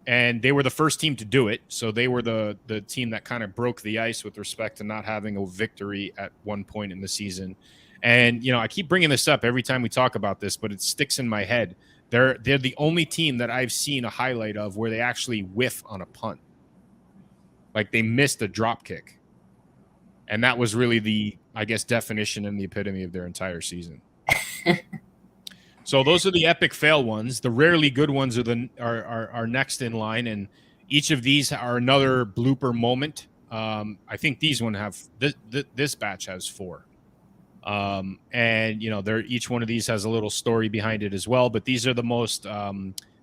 Speaker 3: And they were the first team to do it. So they were the team that kind of broke the ice with respect to not having a victory at one point in the season. And, I keep bringing this up every time we talk about this, but it sticks in my head. They're the only team that I've seen a highlight of where they actually whiff on a punt. Like they missed a drop kick. And that was really the, I guess, definition and the epitome of their entire season. So those are the epic fail ones. The rarely good ones are next in line, and each of these are another blooper moment. I think these one have this batch has 4, and each one of these has a little story behind it as well. But these are the most.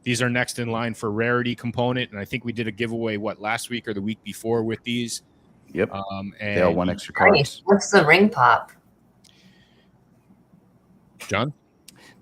Speaker 3: These are next in line for rarity component, and I think we did a giveaway last week or the week before with these.
Speaker 2: Yep.
Speaker 3: And
Speaker 2: they all won extra cards.
Speaker 4: What's the ring pop?
Speaker 3: John?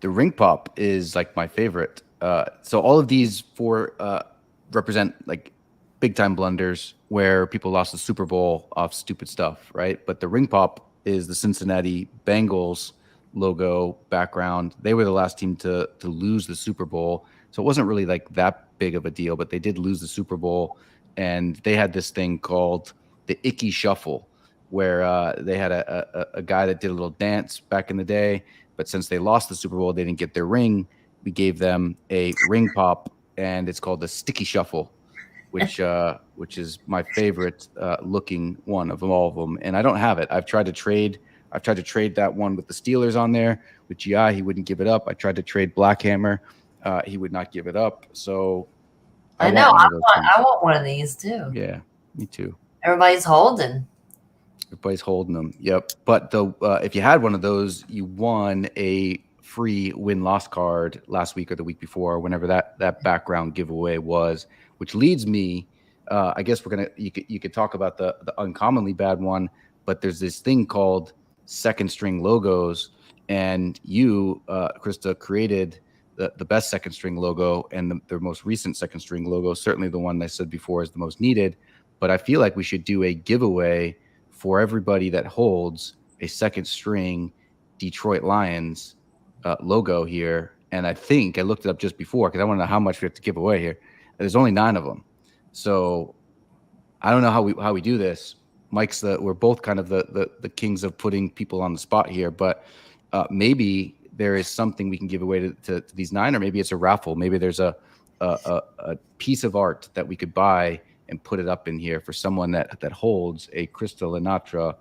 Speaker 2: The ring pop is like my favorite. So all of these 4 represent like big time blunders where people lost the Super Bowl off stupid stuff, right? But the ring pop is the Cincinnati Bengals logo background. They were the last team to lose the Super Bowl. So it wasn't really like that big of a deal, but they did lose the Super Bowl. And they had this thing called the Icky Shuffle, where they had a guy that did a little dance back in the day. But since they lost the Super Bowl, they didn't get their ring. We gave them a ring pop, and it's called the Sticky Shuffle, which is my favorite looking one of all of them. And I don't have it. I've tried to trade that one with the Steelers on there with GI. He wouldn't give it up. I tried to trade Blackhammer. He would not give it up. So
Speaker 4: I know. I want one of these too.
Speaker 2: Yeah, me too.
Speaker 4: Everybody's holding
Speaker 2: them. Yep. But if you had one of those, you won a free win-loss card last week or the week before, whenever that background giveaway was. Which leads me, I guess you could talk about the uncommonly bad one, but there's this thing called second string logos, and you, Krista, created the best second string logo and the most recent second string logo. Certainly the one I said before is the most needed. But I feel like we should do a giveaway for everybody that holds a second string Detroit Lions logo here. And I think I looked it up just before because I want to know how much we have to give away here. There's only 9 of them. So I don't know how we do this. We're both kind of the kings of putting people on the spot here, but maybe there is something we can give away to these 9, or maybe it's a raffle. Maybe there's a piece of art that we could buy and put it up in here for someone that holds a Crystal Linatra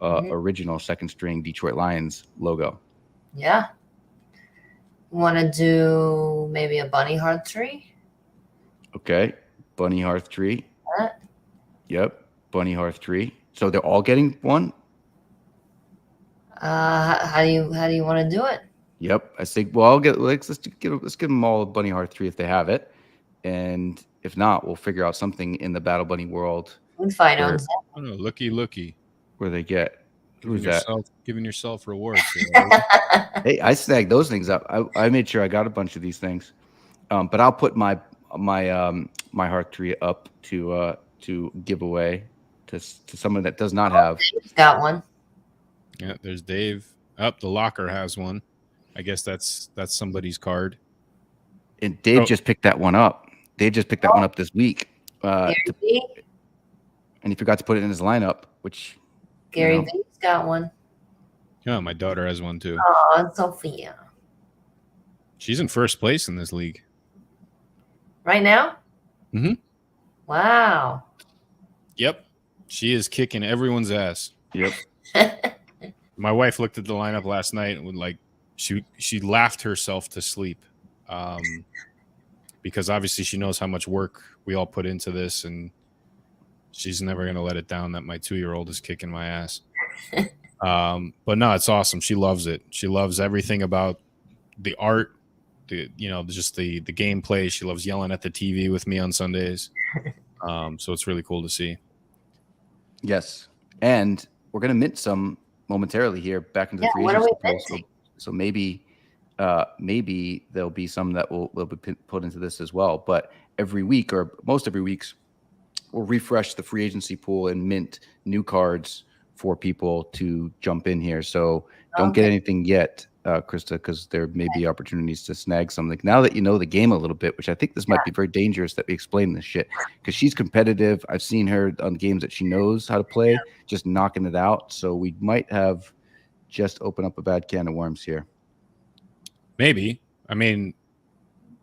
Speaker 2: original second string Detroit Lions logo.
Speaker 4: Yeah. Want to do maybe a bunny heart tree?
Speaker 2: Okay. Bunny hearth tree.
Speaker 4: What?
Speaker 2: Yep. Bunny hearth tree. So they're all getting one?
Speaker 4: How do you want to do it?
Speaker 2: Yep. I think, well, let's give them all a bunny hearth tree if they have it. And if not, we'll figure out something in the Battle Bunny world.
Speaker 4: Finance.
Speaker 3: Oh, looky.
Speaker 2: Where they get. Who's that?
Speaker 3: Giving yourself rewards.
Speaker 2: Hey, I snagged those things up. I made sure I got a bunch of these things. But I'll put my hearth tree up to give away to someone that does not have.
Speaker 4: Dave's got one.
Speaker 3: Yeah, there's Dave. The locker has one. I guess that's somebody's card.
Speaker 2: And Dave just picked that one up. Dave just picked that one up this week. And he forgot to put it in his lineup, which
Speaker 4: Gary V's got one.
Speaker 3: Yeah, my daughter has one too.
Speaker 4: Oh, and Sophia.
Speaker 3: She's in first place in this league.
Speaker 4: Right now?
Speaker 3: Mm-hmm.
Speaker 4: Wow.
Speaker 3: Yep. She is kicking everyone's ass.
Speaker 2: Yep.
Speaker 3: My wife looked at the lineup last night and would she laughed herself to sleep. Because obviously she knows how much work we all put into this, and she's never going to let it down that my 2-year-old is kicking my ass. But no, it's awesome. She loves it. She loves everything about the art, just the gameplay. She loves yelling at the TV with me on Sundays. So it's really cool to see.
Speaker 2: Yes, and we're gonna mint some momentarily here back into the free agency pool. So maybe there'll be some that will be put into this as well. But every week, or most every weeks, we'll refresh the free agency pool and mint new cards for people to jump in here. So don't get anything yet, Krista, because there may be opportunities to snag something. Now that you know the game a little bit, which I think this might be very dangerous that we explain this shit, because she's competitive. I've seen her on games that she knows how to play, just knocking it out. So we might have just opened up a bad can of worms here.
Speaker 3: Maybe. I mean,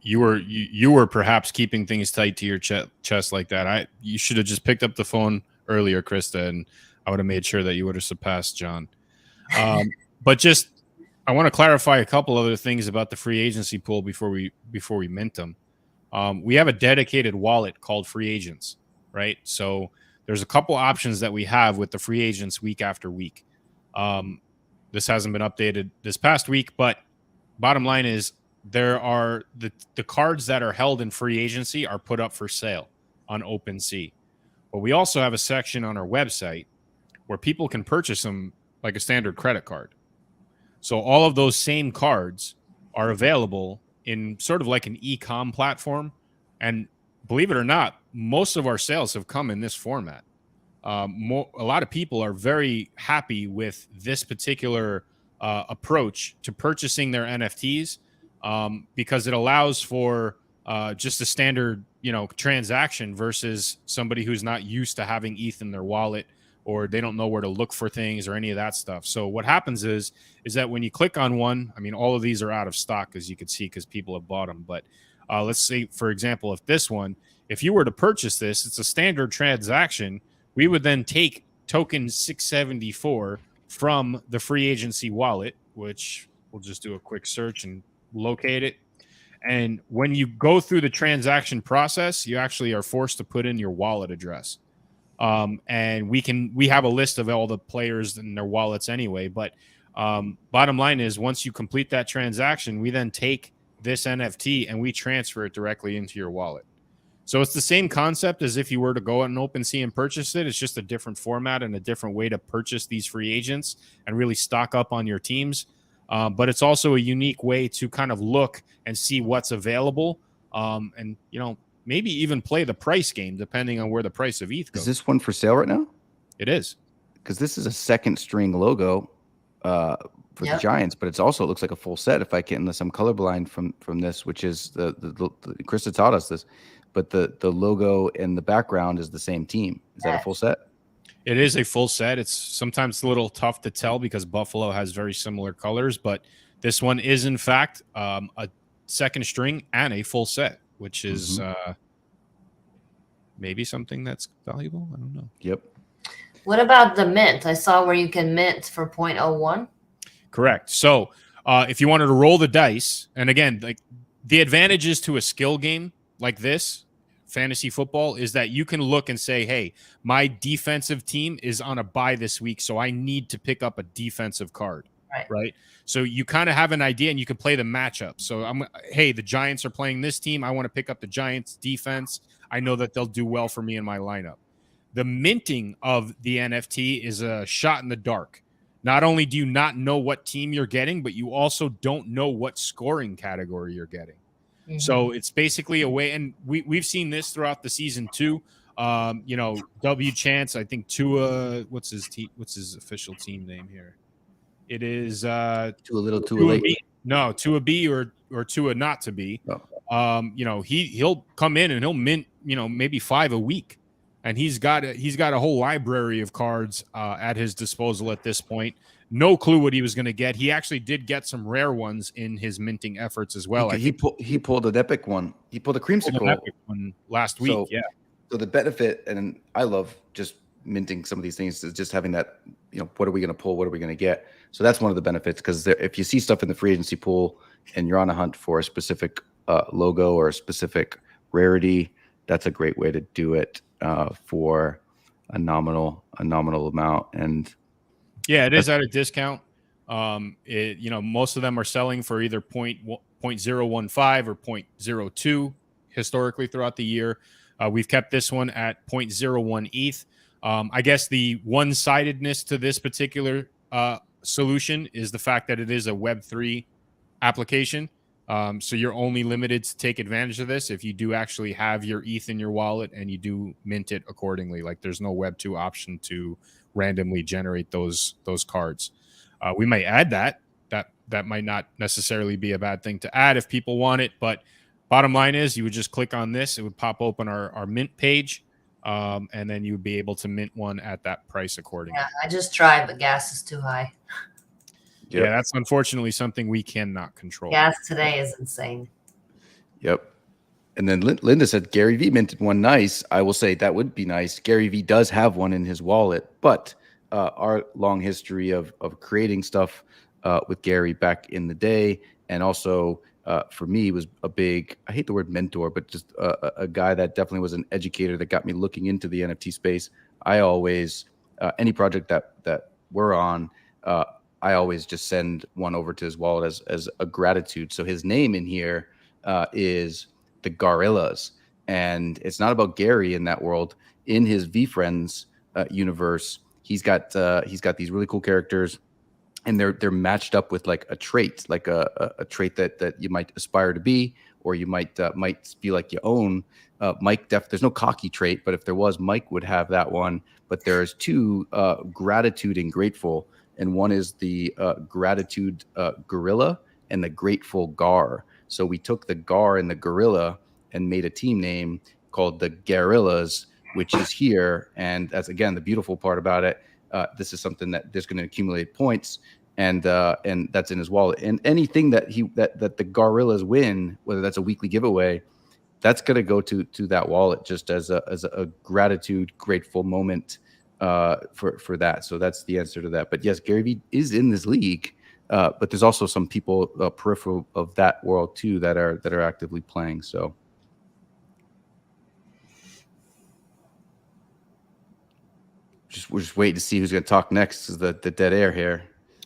Speaker 3: you were perhaps keeping things tight to your chest like that. You should have just picked up the phone earlier, Krista, and I would have made sure that you would have surpassed John. But just, I want to clarify a couple other things about the free agency pool before we mint them. We have a dedicated wallet called Free Agents, right? So there's a couple options that we have with the free agents week after week. This hasn't been updated this past week, but bottom line is there are the cards that are held in free agency are put up for sale on OpenSea. But we also have a section on our website where people can purchase them like a standard credit card. So all of those same cards are available in sort of like an e-com platform. And believe it or not, most of our sales have come in this format. A lot of people are very happy with this particular approach to purchasing their NFTs because it allows for just a standard, transaction versus somebody who's not used to having ETH in their wallet, or they don't know where to look for things or any of that stuff. So what happens is that when you click on one, I mean, all of these are out of stock, as you can see, because people have bought them. But let's say, for example, if you were to purchase this, it's a standard transaction. We would then take token 674 from the free agency wallet, which we'll just do a quick search and locate it. And when you go through the transaction process, you actually are forced to put in your wallet address. And we have a list of all the players and their wallets anyway. But bottom line is, once you complete that transaction, we then take this NFT and we transfer it directly into your wallet. So it's the same concept as if you were to go on OpenSea and purchase it. It's just a different format and a different way to purchase these free agents and really stock up on your teams. But it's also a unique way to kind of look and see what's available, and maybe even play the price game depending on where the price of ETH goes.
Speaker 2: Is this one for sale right now?
Speaker 3: It is, because
Speaker 2: this is a second string logo for the Giants, but it looks like a full set. If I can, unless I'm colorblind from this, which is the Krista taught us this, but the logo and the background is the same team. Is that a full set?
Speaker 3: It is a full set. It's sometimes a little tough to tell because Buffalo has very similar colors, but this one is in fact a second string and a full set, which is maybe something that's valuable. I don't know.
Speaker 2: Yep.
Speaker 4: What about the mint? I saw where you can mint for 0.01.
Speaker 3: Correct. So if you wanted to roll the dice, and again, like the advantages to a skill game like this, fantasy football, is that you can look and say, hey, my defensive team is on a bye this week, so I need to pick up a defensive card. Right. So you kind of have an idea and you can play the matchup. So the Giants are playing this team. I want to pick up the Giants defense. I know that they'll do well for me in my lineup. The minting of the NFT is a shot in the dark. Not only do you not know what team you're getting, but you also don't know what scoring category you're getting. Mm-hmm. So it's basically a way, and we've seen this throughout the season too. W Chance, I think Tua, what's his official team name here? It is Too
Speaker 2: a little too late.
Speaker 3: B. No, Tua B or Tua not to be. Oh. He'll come in and he'll mint, maybe 5 a week. And he's got a whole library of cards at his disposal at this point. No clue what he was going to get. He actually did get some rare ones in his minting efforts as well.
Speaker 2: Okay, he pulled an epic one. He pulled a creamsicle
Speaker 3: one last week.
Speaker 2: So the benefit, and I love just minting some of these things, is just having that, what are we going to pull? What are we going to get? So that's one of the benefits, because if you see stuff in the free agency pool and you're on a hunt for a specific logo or a specific rarity, that's a great way to do it for a nominal amount. And
Speaker 3: Yeah, it is at a discount. Most of them are selling for either 0.015 or 0.02 historically throughout the year. We've kept this one at 0.01 ETH. I guess the one-sidedness to this particular solution is the fact that it is a Web3 application. So you're only limited to take advantage of this if you do actually have your ETH in your wallet and you do mint it accordingly. Like there's no Web2 option to randomly generate those cards. We might add that. That might not necessarily be a bad thing to add if people want it. But bottom line is you would just click on this. It would pop open our mint page. And then you would be able to mint one at that price accordingly.
Speaker 4: Yeah, I just tried, but gas is too high.
Speaker 2: Yep.
Speaker 3: Yeah, that's unfortunately something we cannot control.
Speaker 4: Gas today is insane.
Speaker 2: Yep. And then Linda said Gary V minted one nice. I will say that would be nice. Gary V does have one in his wallet, but our long history of creating stuff with Gary back in the day, and also for me was a big, I hate the word mentor, but just a guy that definitely was an educator that got me looking into the NFT space. I always, any project that we're on, I always just send one over to his wallet as a gratitude. So his name in here is the Gorillas, and it's not about Gary in that world. In his VFriends universe, he's got these really cool characters, and they're matched up with like a trait, like a trait that you might aspire to be, or you might feel like you own. Mike, there's no cocky trait, but if there was, Mike would have that one. But there's two, gratitude and grateful. And one is the gratitude gorilla and the grateful gar. So we took the gar and the gorilla and made a team name called the Guerrillas, which is here. And that's, again, the beautiful part about it. This is something that there's going to accumulate points, and that's in his wallet. And anything that the Gorillas win, whether that's a weekly giveaway, that's going to go to that wallet just as a gratitude, grateful moment for that. So that's the answer to that. But yes, Gary Vee is in this league, but there's also some people peripheral of that world too that are actively playing. So we're just waiting to see who's going to talk next. Is the dead air here?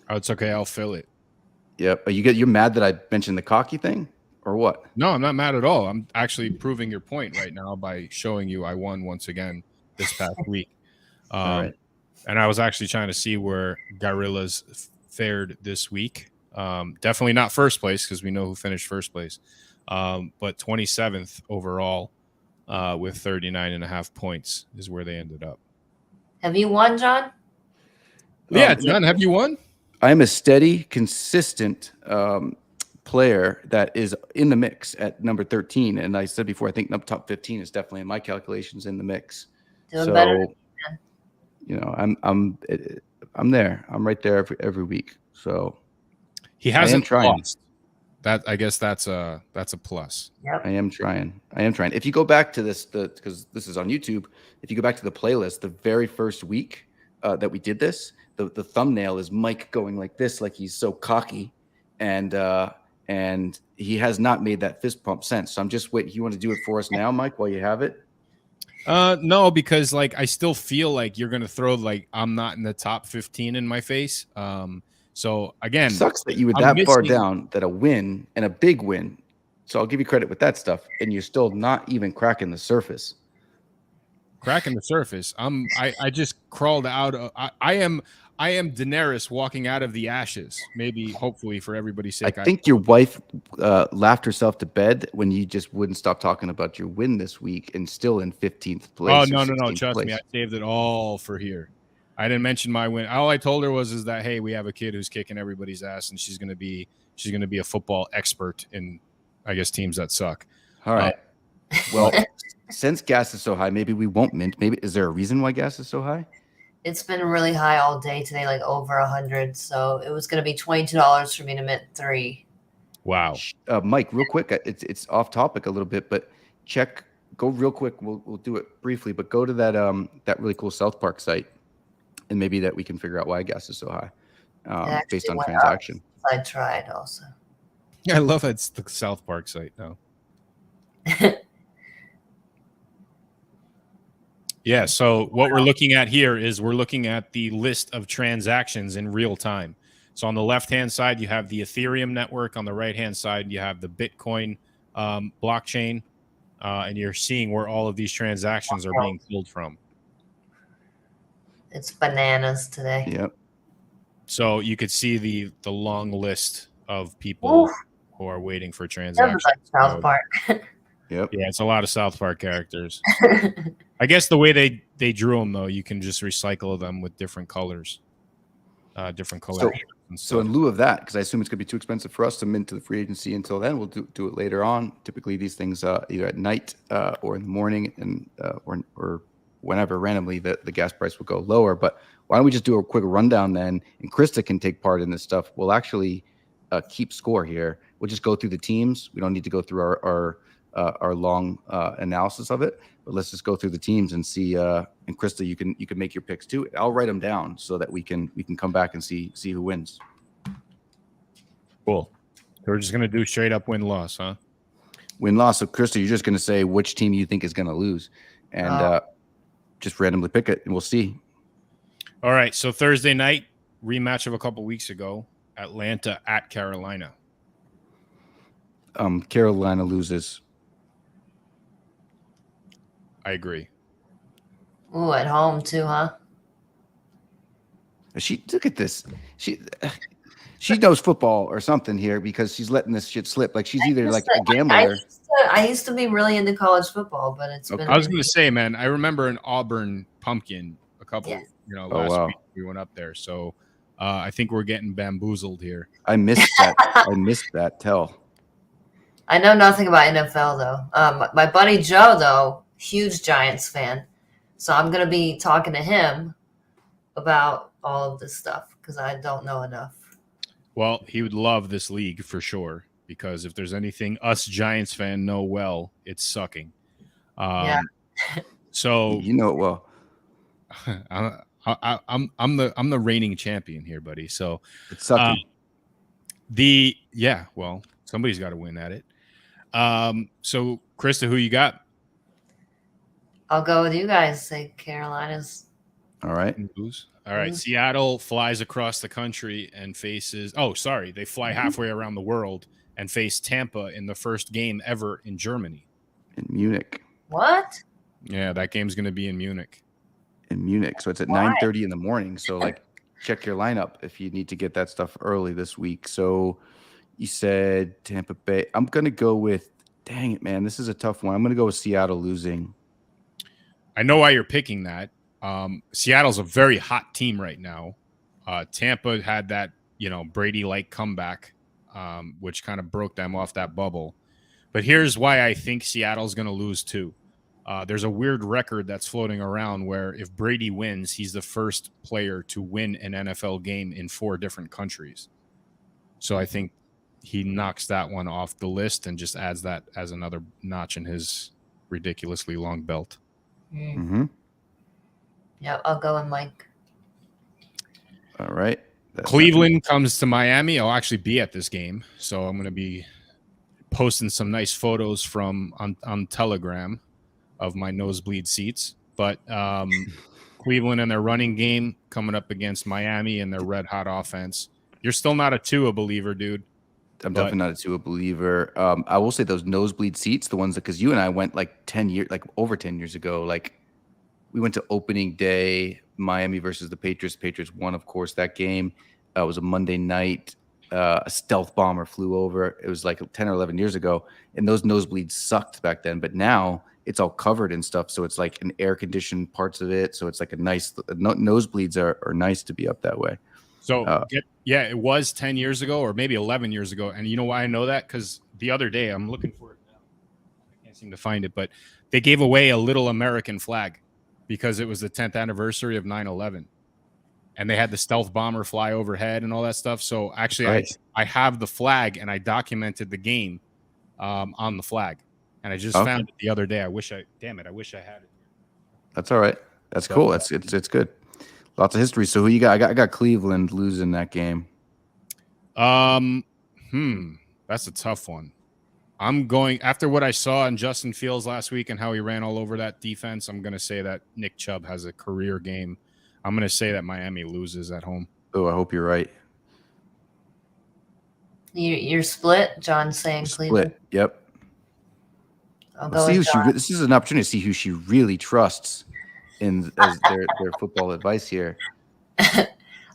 Speaker 3: Oh, it's okay. I'll fill it.
Speaker 2: Yep. You're mad that I mentioned the cocky thing, or what?
Speaker 3: No, I'm not mad at all. I'm actually proving your point right now by showing you I won once again this past week.
Speaker 2: All right.
Speaker 3: And I was actually trying to see where Gorillas fared this week. Definitely not first place, because we know who finished first place. But 27th overall with 39.5 points is where they ended up.
Speaker 4: Have you won, John?
Speaker 3: Yeah, John, have you won?
Speaker 2: I'm a steady, consistent player that is in the mix at number 13. And I said before, I think top 15 is definitely in my calculations in the mix.
Speaker 4: Doing better.
Speaker 2: You know, I'm there. I'm right there every week. So
Speaker 3: he hasn't
Speaker 2: trying.
Speaker 3: Lost. That, I guess that's a plus.
Speaker 4: Yep.
Speaker 2: I am trying. If you go back to this, because this is on YouTube, if you go back to the playlist, the very first week that we did this, the thumbnail is Mike going like this, like he's so cocky, and he has not made that fist pump since. So I'm just waiting. You want to do it for us now, Mike, while you have it?
Speaker 3: No, because like I still feel like you're gonna throw like I'm not in the top 15 in my face. So again,
Speaker 2: it sucks that you were that far down, that a win and a big win. So I'll give you credit with that stuff, and you're still not even cracking the surface.
Speaker 3: Cracking the surface. I just crawled out. I am Daenerys walking out of the ashes. Maybe, hopefully, for everybody's sake.
Speaker 2: I think your wife laughed herself to bed when you just wouldn't stop talking about your win this week, and still in 15th place.
Speaker 3: Oh no! Trust me, I saved it all for here. I didn't mention my win. All I told her is that, hey, we have a kid who's kicking everybody's ass, and she's gonna be a football expert in, I guess, teams that suck.
Speaker 2: All right. Well, since gas is so high, maybe we won't mint. Maybe is there a reason why gas is so high?
Speaker 4: It's been really high all day today, like over 100. So it was going to be $22 for me to mint 3.
Speaker 3: Wow.
Speaker 2: Mike, real quick, it's off topic a little bit, but go real quick. We'll do it briefly, but go to that really cool South Park site, and maybe that we can figure out why gas is so high based on transaction.
Speaker 4: I tried also.
Speaker 3: Yeah, I love it's the South Park site now. Yeah. So what we're looking at here is we're looking at the list of transactions in real time. So on the left-hand side, you have the Ethereum network. On the right-hand side, you have the Bitcoin blockchain. And you're seeing where all of these transactions are being pulled from.
Speaker 4: It's bananas today.
Speaker 2: Yep.
Speaker 3: So you could see the long list of people who are waiting for
Speaker 4: That
Speaker 3: transactions.
Speaker 4: was like South Park.
Speaker 2: Yep.
Speaker 3: Yeah, it's a lot of South Park characters. I guess the way they drew them, though, you can just recycle them with different colors, different colors.
Speaker 2: So in lieu of that, because I assume it's going to be too expensive for us to mint to the free agency until then, we'll do it later on. Typically, these things either at night or in the morning, and or whenever randomly the gas price will go lower. But why don't we just do a quick rundown then, and Krista can take part in this stuff. We'll actually keep score here. We'll just go through the teams. We don't need to go through our long analysis of it, but let's just go through the teams and see. And Krista, you can make your picks too. I'll write them down so that we can come back and see who wins.
Speaker 3: Cool. So we're just gonna do straight up win loss, huh?
Speaker 2: Win loss. So Krista, you're just gonna say which team you think is gonna lose, and just randomly pick it, and we'll see.
Speaker 3: All right. So Thursday night rematch of a couple weeks ago, Atlanta at Carolina.
Speaker 2: Carolina loses.
Speaker 3: I agree.
Speaker 4: Ooh, at home too, huh?
Speaker 2: She look at this. She knows football or something here because she's letting this shit slip. Like she's either like a gambler.
Speaker 4: I used to be really into college football, but it's been.
Speaker 3: I was going to say, man, I remember an Auburn pumpkin a couple, last week we went up there. So I think we're getting bamboozled here.
Speaker 2: I missed that. I missed that.
Speaker 4: I know nothing about NFL though. My buddy Joe though, huge Giants fan, so I'm gonna be talking to him about all of this stuff because I don't know enough.
Speaker 3: Well, he would love this league for sure because if there's anything us Giants fan know well, it's sucking.
Speaker 4: Yeah.
Speaker 3: So
Speaker 2: you know it well.
Speaker 3: I'm the reigning champion here, buddy. So
Speaker 2: it's sucking.
Speaker 3: Well, somebody's got to win at it. So Krista, who you got?
Speaker 4: I'll go with you guys. Say Carolina's.
Speaker 2: All right.
Speaker 3: All right. Seattle flies across the country and faces. Oh, sorry. They fly halfway around the world and face Tampa in the first game ever in Germany.
Speaker 2: In Munich.
Speaker 4: What?
Speaker 3: Yeah, that game's going to be in Munich.
Speaker 2: In Munich. So it's at 9:30 in the morning. So like check your lineup if you need to get that stuff early this week. So you said Tampa Bay. I'm going to go with, dang it, man. This is a tough one. I'm going to go with Seattle losing.
Speaker 3: I know why you're picking that. Seattle's a very hot team right now. Tampa had that, Brady-like comeback, which kind of broke them off that bubble. But here's why I think Seattle's going to lose too. There's a weird record that's floating around where if Brady wins, he's the first player to win an NFL game in 4 different countries. So I think he knocks that one off the list and just adds that as another notch in his ridiculously long belt.
Speaker 2: Mm-hmm.
Speaker 4: Yeah, I'll go with Mike.
Speaker 2: All right.
Speaker 3: Cleveland comes to Miami. I'll actually be at this game, so I'm going to be posting some nice photos from on Telegram of my nosebleed seats. But Cleveland and their running game coming up against Miami and their red hot offense. You're still not a Tua believer, dude.
Speaker 2: I'm definitely not a Tua believer. I will say those nosebleed seats, the ones that, because you and I went like over 10 years ago, like we went to opening day, Miami versus the Patriots. Patriots won, of course, that game. It was a Monday night. A stealth bomber flew over. It was like 10 or 11 years ago. And those nosebleeds sucked back then. But now it's all covered in stuff. So it's like an air-conditioned parts of it. So it's like a nice nosebleeds are nice to be up that way.
Speaker 3: So, it was 10 years ago or maybe 11 years ago. And you know why I know that? Because the other day, I'm looking for it now. I can't seem to find it. But they gave away a little American flag because it was the 10th anniversary of 9/11. And they had the stealth bomber fly overhead and all that stuff. So, actually, right. I have the flag and I documented the game on the flag. And I just found it the other day. I wish I had it.
Speaker 2: That's all right. That's cool. It's good. Lots of history. So who you got? I got Cleveland losing that game.
Speaker 3: That's a tough one. I'm going after what I saw in Justin Fields last week and how he ran all over that defense. I'm going to say that Nick Chubb has a career game. I'm going to say that Miami loses at home.
Speaker 2: Oh, I hope you're right.
Speaker 4: You're split. John's saying Cleveland.
Speaker 2: Split. Yep.
Speaker 4: I'll go with
Speaker 2: See who
Speaker 4: John.
Speaker 2: this is an opportunity to see who she really trusts in as their football advice here.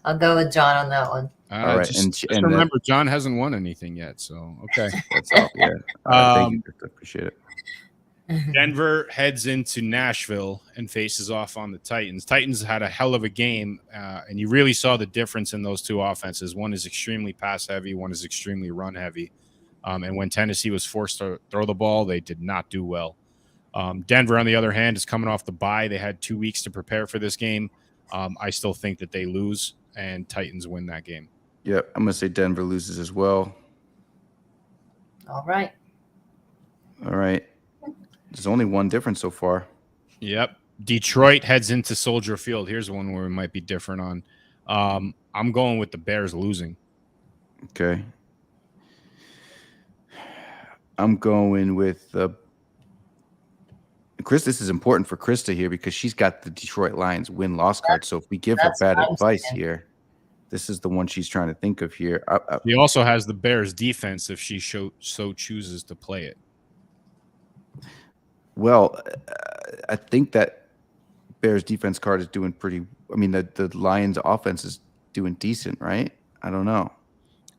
Speaker 4: I'll go with John on that one.
Speaker 2: All right,
Speaker 3: just remember, John hasn't won anything yet, so okay.
Speaker 2: That's all. Yeah. All right, thank you. Appreciate it.
Speaker 3: Denver heads into Nashville and faces off on the Titans. Titans had a hell of a game, and you really saw the difference in those two offenses. One is extremely pass heavy, one is extremely run heavy. And when Tennessee was forced to throw the ball, they did not do well. Denver, on the other hand, is coming off the bye. They had 2 weeks to prepare for this game. I still think that they lose, and Titans win that game.
Speaker 2: Yep, I'm going to say Denver loses as well.
Speaker 4: All right.
Speaker 2: All right. There's only one difference so far.
Speaker 3: Yep. Detroit heads into Soldier Field. Here's one where we might be different on. I'm going with the Bears losing.
Speaker 2: Okay. I'm going with Chris. This is important for Krista here because she's got the Detroit Lions win-loss card. So if we give her bad advice here, this is the one she's trying to think of here.
Speaker 3: He also has the Bears defense if she so chooses to play it.
Speaker 2: Well, I think that Bears defense card is doing pretty. I mean, the Lions offense is doing decent, right? I don't know.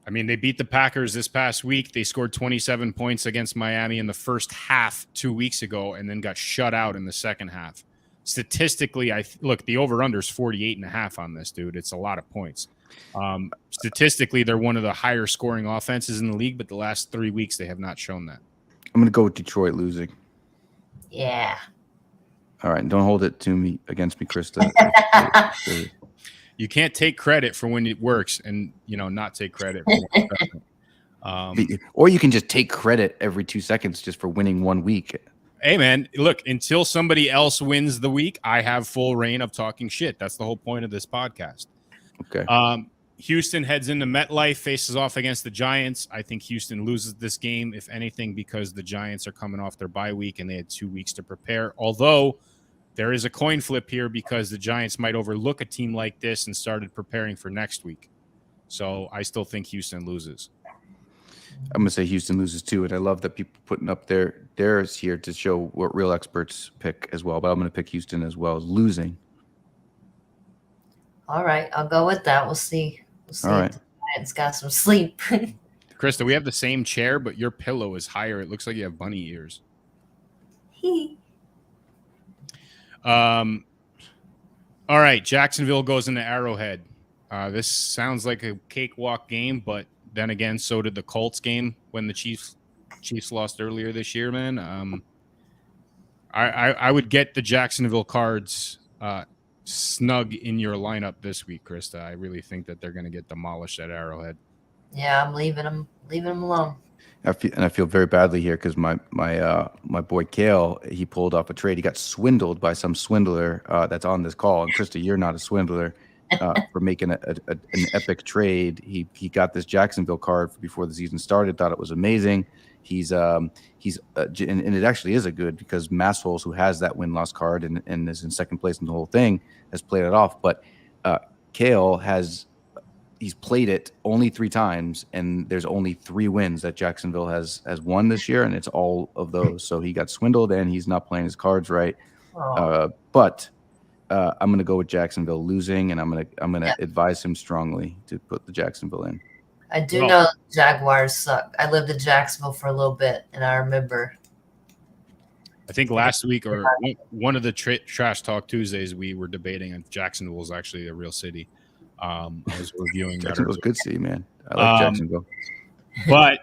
Speaker 3: I mean, they beat the Packers this past week. They scored 27 points against Miami in the first half 2 weeks ago and then got shut out in the second half. Statistically, look, the over-under is 48.5 on this, dude. It's a lot of points. Statistically, they're one of the higher scoring offenses in the league, but the last 3 weeks they have not shown that.
Speaker 2: I'm going to go with Detroit losing.
Speaker 4: Yeah.
Speaker 2: All right. Don't hold it to me against me, Krista.
Speaker 3: You can't take credit for when it works and, not take credit for when it doesn't.
Speaker 2: Or you can just take credit every 2 seconds just for winning 1 week.
Speaker 3: Hey, man, look, until somebody else wins the week, I have full reign of talking shit. That's the whole point of this podcast.
Speaker 2: Okay.
Speaker 3: Houston heads into MetLife, faces off against the Giants. I think Houston loses this game, if anything, because the Giants are coming off their bye week and they had 2 weeks to prepare. Although there is a coin flip here because the Giants might overlook a team like this and started preparing for next week. So I still think Houston loses.
Speaker 2: I'm going to say Houston loses too, and I love that people putting up theirs here to show what real experts pick as well. But I'm going to pick Houston as well as losing.
Speaker 4: All right, I'll go with that. We'll see.
Speaker 2: All right.
Speaker 4: If the Giants got some sleep.
Speaker 3: Krista, we have the same chair, but your pillow is higher. It looks like you have bunny ears. All right, Jacksonville goes into Arrowhead. This sounds like a cakewalk game, but then again, so did the Colts game when the Chiefs lost earlier this year, man. I would get the Jacksonville Cards snug in your lineup this week, Krista. I really think that they're going to get demolished at Arrowhead.
Speaker 4: Yeah, I'm leaving them alone.
Speaker 2: I feel very badly here because my boy Kale, he pulled off a trade. He got swindled by some swindler that's on this call. And Krista, you're not a swindler for making an epic trade. He got this Jacksonville card before the season started. Thought it was amazing. And it actually is a good because Massholes, who has that win-loss card and is in second place in the whole thing, has played it off. But Kale he's played it only 3 times, and there's only 3 wins that Jacksonville has won this year, and it's all of those. So he got swindled, and he's not playing his cards right. But I'm going to go with Jacksonville losing, and I'm going to advise him strongly to put the Jacksonville in.
Speaker 4: I do know the Jaguars suck. I lived in Jacksonville for a little bit, and I remember.
Speaker 3: I think last week or one of the Trash Talk Tuesdays, we were debating if Jacksonville was actually a real city. I was reviewing that.
Speaker 2: Jacksonville's a good city, man. I like Jacksonville.
Speaker 3: But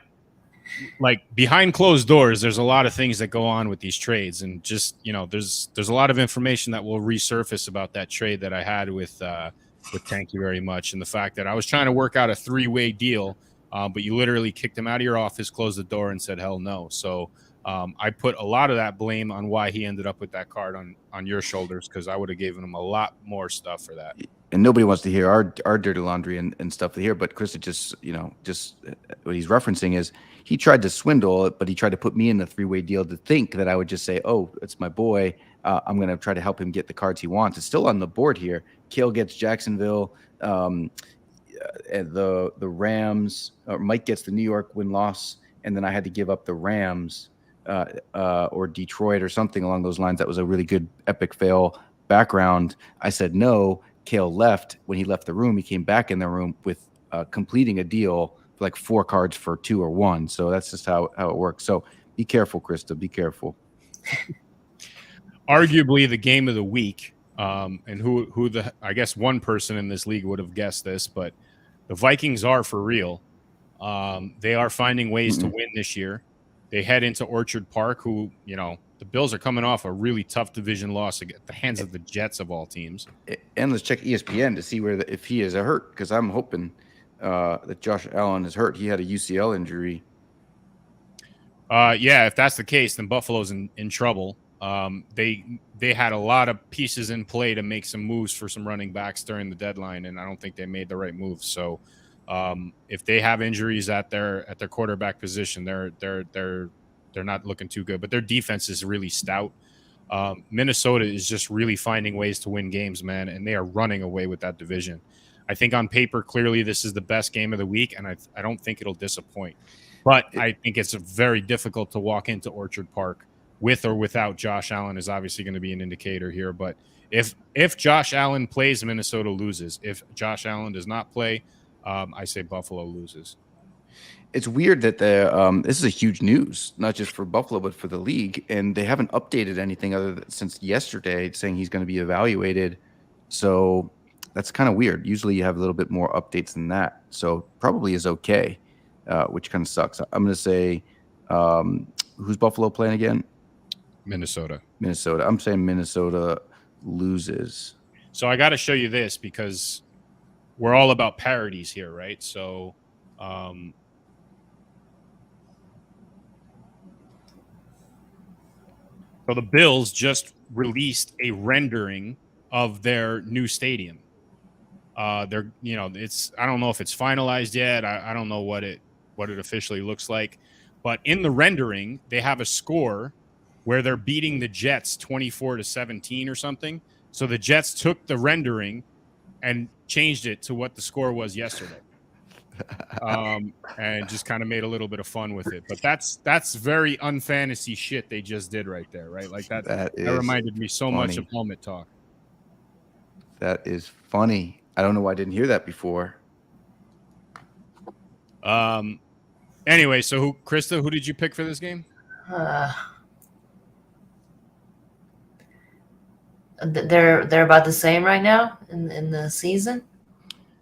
Speaker 3: like behind closed doors, there's a lot of things that go on with these trades, and just there's a lot of information that will resurface about that trade that I had with Thank You Very Much, and the fact that I was trying to work out a 3-way deal, but you literally kicked him out of your office, closed the door, and said hell no. So I put a lot of that blame on why he ended up with that card on your shoulders, because I would have given him a lot more stuff for that.
Speaker 2: and nobody wants to hear our dirty laundry and stuff here. But Krista just what he's referencing is he tried to swindle it, but he tried to put me in a 3-way deal to think that I would just say, oh, it's my boy. I'm going to try to help him get the cards he wants. It's still on the board here. Kale gets Jacksonville. And the Rams, or Mike gets the New York win-loss, and then I had to give up the Rams or Detroit or something along those lines. That was a really good epic fail background. I said no. Kale left. When he left the room, he came back in the room with completing a deal for like 4 cards for 2 or 1. So that's just how it works. So be careful, Krista. Be careful.
Speaker 3: Arguably the game of the week, and who I guess one person in this league would have guessed this, but the Vikings are for real. They are finding ways to win this year. They head into Orchard Park, who, the Bills are coming off a really tough division loss at the hands of the Jets of all teams.
Speaker 2: And let's check ESPN to see if he is hurt, because I'm hoping that Josh Allen is hurt. He had a UCL injury.
Speaker 3: Yeah, if that's the case, then Buffalo's in trouble. They had a lot of pieces in play to make some moves for some running backs during the deadline, and I don't think they made the right moves. So if they have injuries at their quarterback position, they're not looking too good. But their defense is really stout. Minnesota is just really finding ways to win games, man, and they are running away with that division. I think on paper, clearly this is the best game of the week, and I don't think it'll disappoint. But I think it's very difficult to walk into Orchard Park with or without Josh Allen is obviously going to be an indicator here. But if Josh Allen plays, Minnesota loses. If Josh Allen does not play, I say Buffalo loses.
Speaker 2: It's weird that this is a huge news, not just for Buffalo, but for the league. And they haven't updated anything since yesterday saying he's going to be evaluated. So that's kind of weird. Usually you have a little bit more updates than that. So probably is okay, which kind of sucks. I'm going to say, who's Buffalo playing again?
Speaker 3: Minnesota.
Speaker 2: I'm saying Minnesota loses.
Speaker 3: So I got to show you this because we're all about parodies here, right? So so the Bills just released a rendering of their new stadium. It's, I don't know if it's finalized yet. I don't know what it officially looks like, but in the rendering, they have a score where they're beating the Jets 24-17 or something. So the Jets took the rendering and changed it to what the score was yesterday. And just kind of made a little bit of fun with it. But that's very unfantasy shit they just did right there, right? Like that reminded me so much of Helmet Talk.
Speaker 2: That is funny. I don't know why I didn't hear that before.
Speaker 3: Anyway, so Krista, who did you pick for this game?
Speaker 4: They're about the same right now in the season.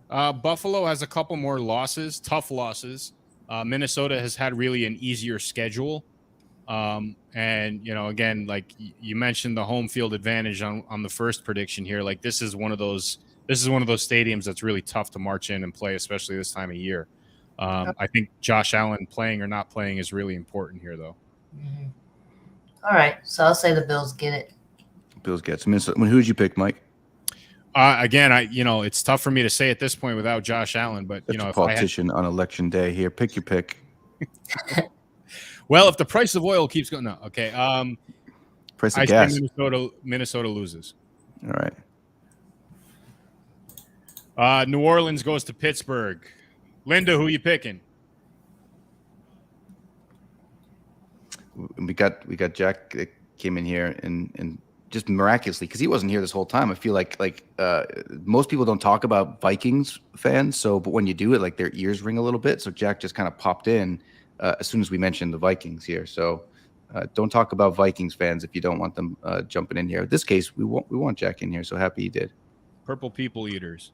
Speaker 3: Buffalo has a couple more losses, tough losses. Minnesota has had really an easier schedule. And again, like you mentioned, the home field advantage on the first prediction here. Like this is one of those stadiums that's really tough to march in and play, especially this time of year. I think Josh Allen playing or not playing is really important here, though.
Speaker 4: Mm-hmm. All right, so I'll say the Bills get it.
Speaker 2: Bills gets Minnesota. Who did you pick, Mike?
Speaker 3: Again, it's tough for me to say at this point without Josh Allen, but
Speaker 2: That's a politician on election day here. Pick your pick.
Speaker 3: Well, if the price of oil keeps going, no, okay.
Speaker 2: Price of gas.
Speaker 3: Minnesota loses.
Speaker 2: All right.
Speaker 3: New Orleans goes to Pittsburgh. Linda, who you picking?
Speaker 2: We got Jack that came in here and just miraculously, because he wasn't here this whole time. I feel like most people don't talk about Vikings fans, but when you do it, like their ears ring a little bit. So Jack just kind of popped in as soon as we mentioned the Vikings here. So don't talk about Vikings fans if you don't want them jumping in here. In this case, we want Jack in here. So happy he did.
Speaker 3: Purple people eaters.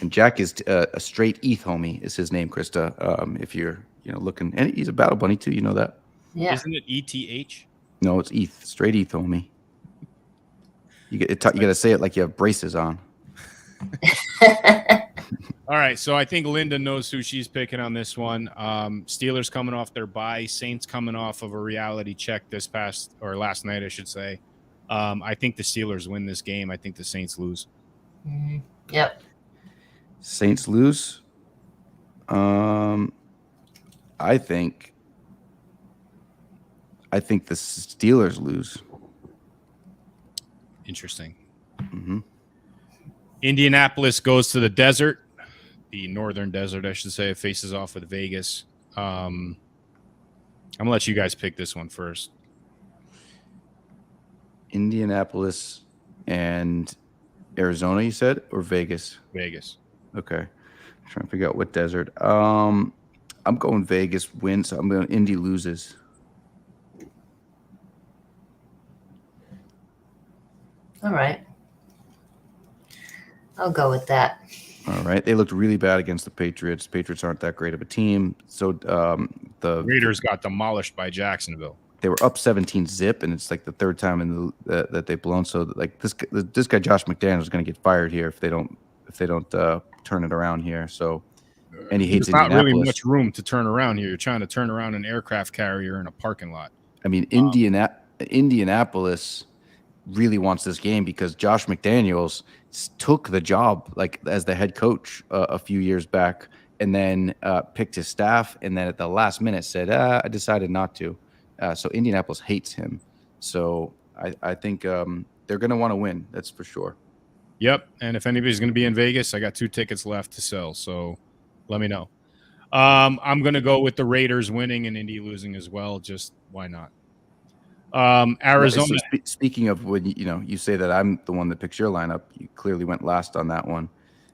Speaker 2: And Jack is a straight ETH homie is his name, Krista. If you're looking, and he's a battle bunny too. You know that?
Speaker 4: Yeah.
Speaker 3: Isn't it ETH?
Speaker 2: No, it's ETH. Straight ETH homie. You got to say it like you have braces on.
Speaker 3: All right, so I think Linda knows who she's picking on this one. Steelers coming off their bye, Saints coming off of a reality check last night, I should say. I think the Steelers win this game. I think the Saints lose.
Speaker 4: Yep.
Speaker 2: Saints lose. I think the Steelers lose.
Speaker 3: Interesting.
Speaker 2: Mm-hmm.
Speaker 3: Indianapolis goes to the desert, the northern desert, I should say. It faces off with Vegas. I'm gonna let you guys pick this one first.
Speaker 2: Indianapolis and Arizona, you said, or Vegas?
Speaker 3: Vegas.
Speaker 2: Okay. Trying to figure out what desert. I'm going Vegas wins. So I'm going Indy loses.
Speaker 4: All right. I'll go with that.
Speaker 2: All right. They looked really bad against the Patriots. Patriots aren't that great of a team. So the
Speaker 3: Raiders got demolished by Jacksonville.
Speaker 2: They were up 17-0, and it's like the third time in that they've blown. So like this guy Josh McDaniels is going to get fired here if they don't turn it around here. So, and he hates
Speaker 3: There's not
Speaker 2: Indianapolis.
Speaker 3: really much room to turn around here. You're trying to turn around an aircraft carrier in a parking lot.
Speaker 2: I mean, Indianapolis really wants this game because Josh McDaniels took the job like as the head coach a few years back, and then picked his staff, and then at the last minute said, "I decided not to." So Indianapolis hates him. So I think they're going to want to win. That's for sure.
Speaker 3: Yep. And if anybody's going to be in Vegas, I got 2 tickets left to sell. So let me know. I'm going to go with the Raiders winning and Indy losing as well. Just why not? Arizona.
Speaker 2: Speaking of when you say that I'm the one that picks your lineup, you clearly went last on that one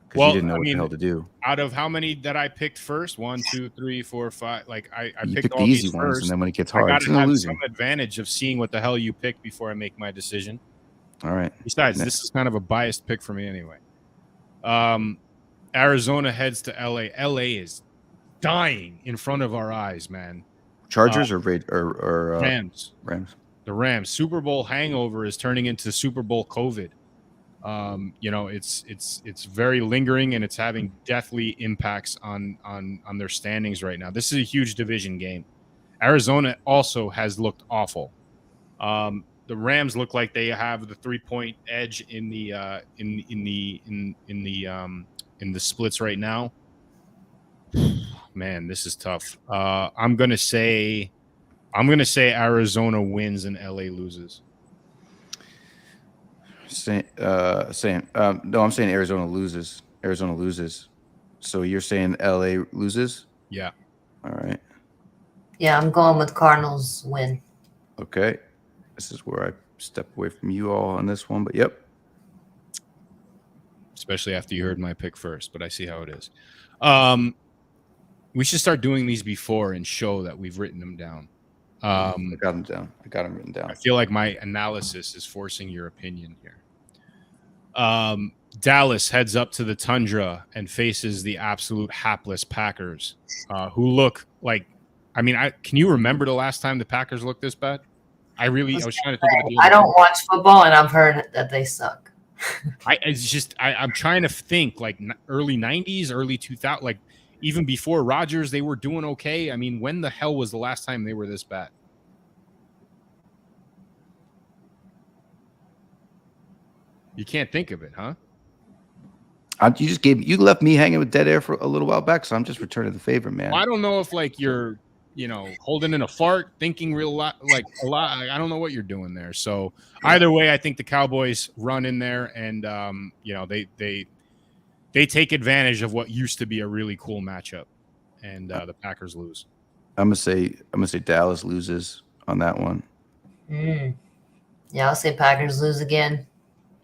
Speaker 2: because you didn't know what the hell to do.
Speaker 3: Out of how many that I picked first? 1, 2, 3, 4, 5. Like I picked all
Speaker 2: the easy
Speaker 3: these
Speaker 2: ones,
Speaker 3: first,
Speaker 2: and then when it gets hard,
Speaker 3: I got
Speaker 2: it's
Speaker 3: to have
Speaker 2: losing.
Speaker 3: some advantage of seeing what the hell you pick before I make my decision.
Speaker 2: All right.
Speaker 3: Besides, this is kind of a biased pick for me anyway. Arizona heads to LA. LA is dying in front of our eyes, man.
Speaker 2: Chargers or
Speaker 3: Rams.
Speaker 2: Rams.
Speaker 3: The Rams. Super Bowl hangover is turning into Super Bowl COVID. It's very lingering, and it's having deathly impacts on their standings right now. This is a huge division game. Arizona also has looked awful. The Rams look like they have the 3-point edge in the splits right now. Man, this is tough. I'm gonna say Arizona wins and LA loses.
Speaker 2: No, I'm saying Arizona loses. Arizona loses. So you're saying LA loses?
Speaker 3: Yeah.
Speaker 2: All right.
Speaker 4: Yeah, I'm going with Cardinals win.
Speaker 2: Okay. This is where I step away from you all on this one, but yep.
Speaker 3: Especially after you heard my pick first, but I see how it is. We should start doing these before and show that we've written them down.
Speaker 2: I got them down. I got them written down.
Speaker 3: I feel like my analysis is forcing your opinion here. Dallas heads up to the tundra and faces the absolute hapless Packers, who look like, can you remember the last time the Packers looked this bad? I was trying to think of it.
Speaker 4: I don't watch football, and I've heard that they suck.
Speaker 3: I'm trying to think like early 90s, early 2000, like even before Rodgers, they were doing okay. I mean, when the hell was the last time they were this bad? You can't think of it, huh?
Speaker 2: You left me hanging with dead air for a little while back, so I'm just returning the favor, man.
Speaker 3: Well, I don't know if like you're, holding in a fart, thinking a lot. I don't know what you're doing there. So either way, I think the Cowboys run in there and they take advantage of what used to be a really cool matchup, and the Packers lose.
Speaker 2: I'm gonna say Dallas loses on that one.
Speaker 4: Yeah, I'll say Packers lose again.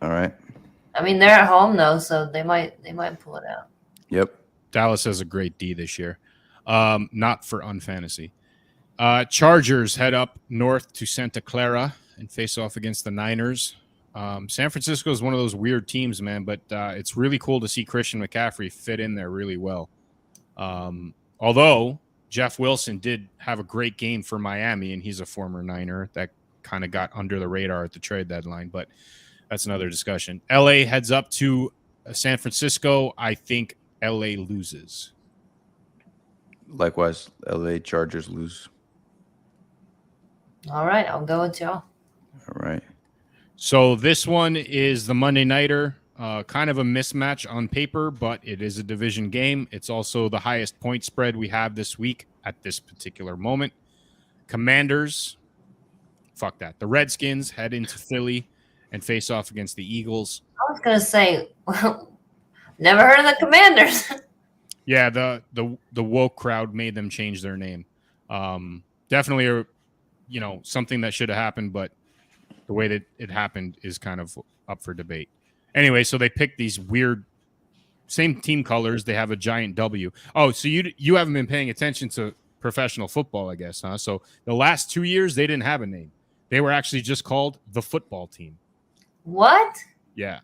Speaker 2: All right.
Speaker 4: I mean, they're at home though, so they might pull it out.
Speaker 2: Yep.
Speaker 3: Dallas has a great D this year. Not for UNfantasy. Chargers head up north to Santa Clara and face off against the Niners. San Francisco is one of those weird teams, man, but it's really cool to see Christian McCaffrey fit in there really well. Although Jeff Wilson did have a great game for Miami, and he's a former Niner that kind of got under the radar at the trade deadline, but that's another discussion. LA heads up to San Francisco. I think LA loses.
Speaker 2: Likewise, LA Chargers lose.
Speaker 4: All right, I'll go with y'all.
Speaker 2: All right.
Speaker 3: So this one is the Monday Nighter. kind of a mismatch on paper, but it is a division game. It's also the highest point spread we have this week at this particular moment. Commanders, fuck that. The Redskins head into Philly and face off against the Eagles.
Speaker 4: I was gonna say, never heard of the Commanders.
Speaker 3: Yeah, the woke crowd made them change their name. Definitely, something that should have happened, but the way that it happened is kind of up for debate. Anyway, so they picked these weird same team colors. They have a giant W. Oh, so you haven't been paying attention to professional football, I guess, huh? So the last 2 years they didn't have a name. They were actually just called the football team.
Speaker 4: What?
Speaker 3: Yeah.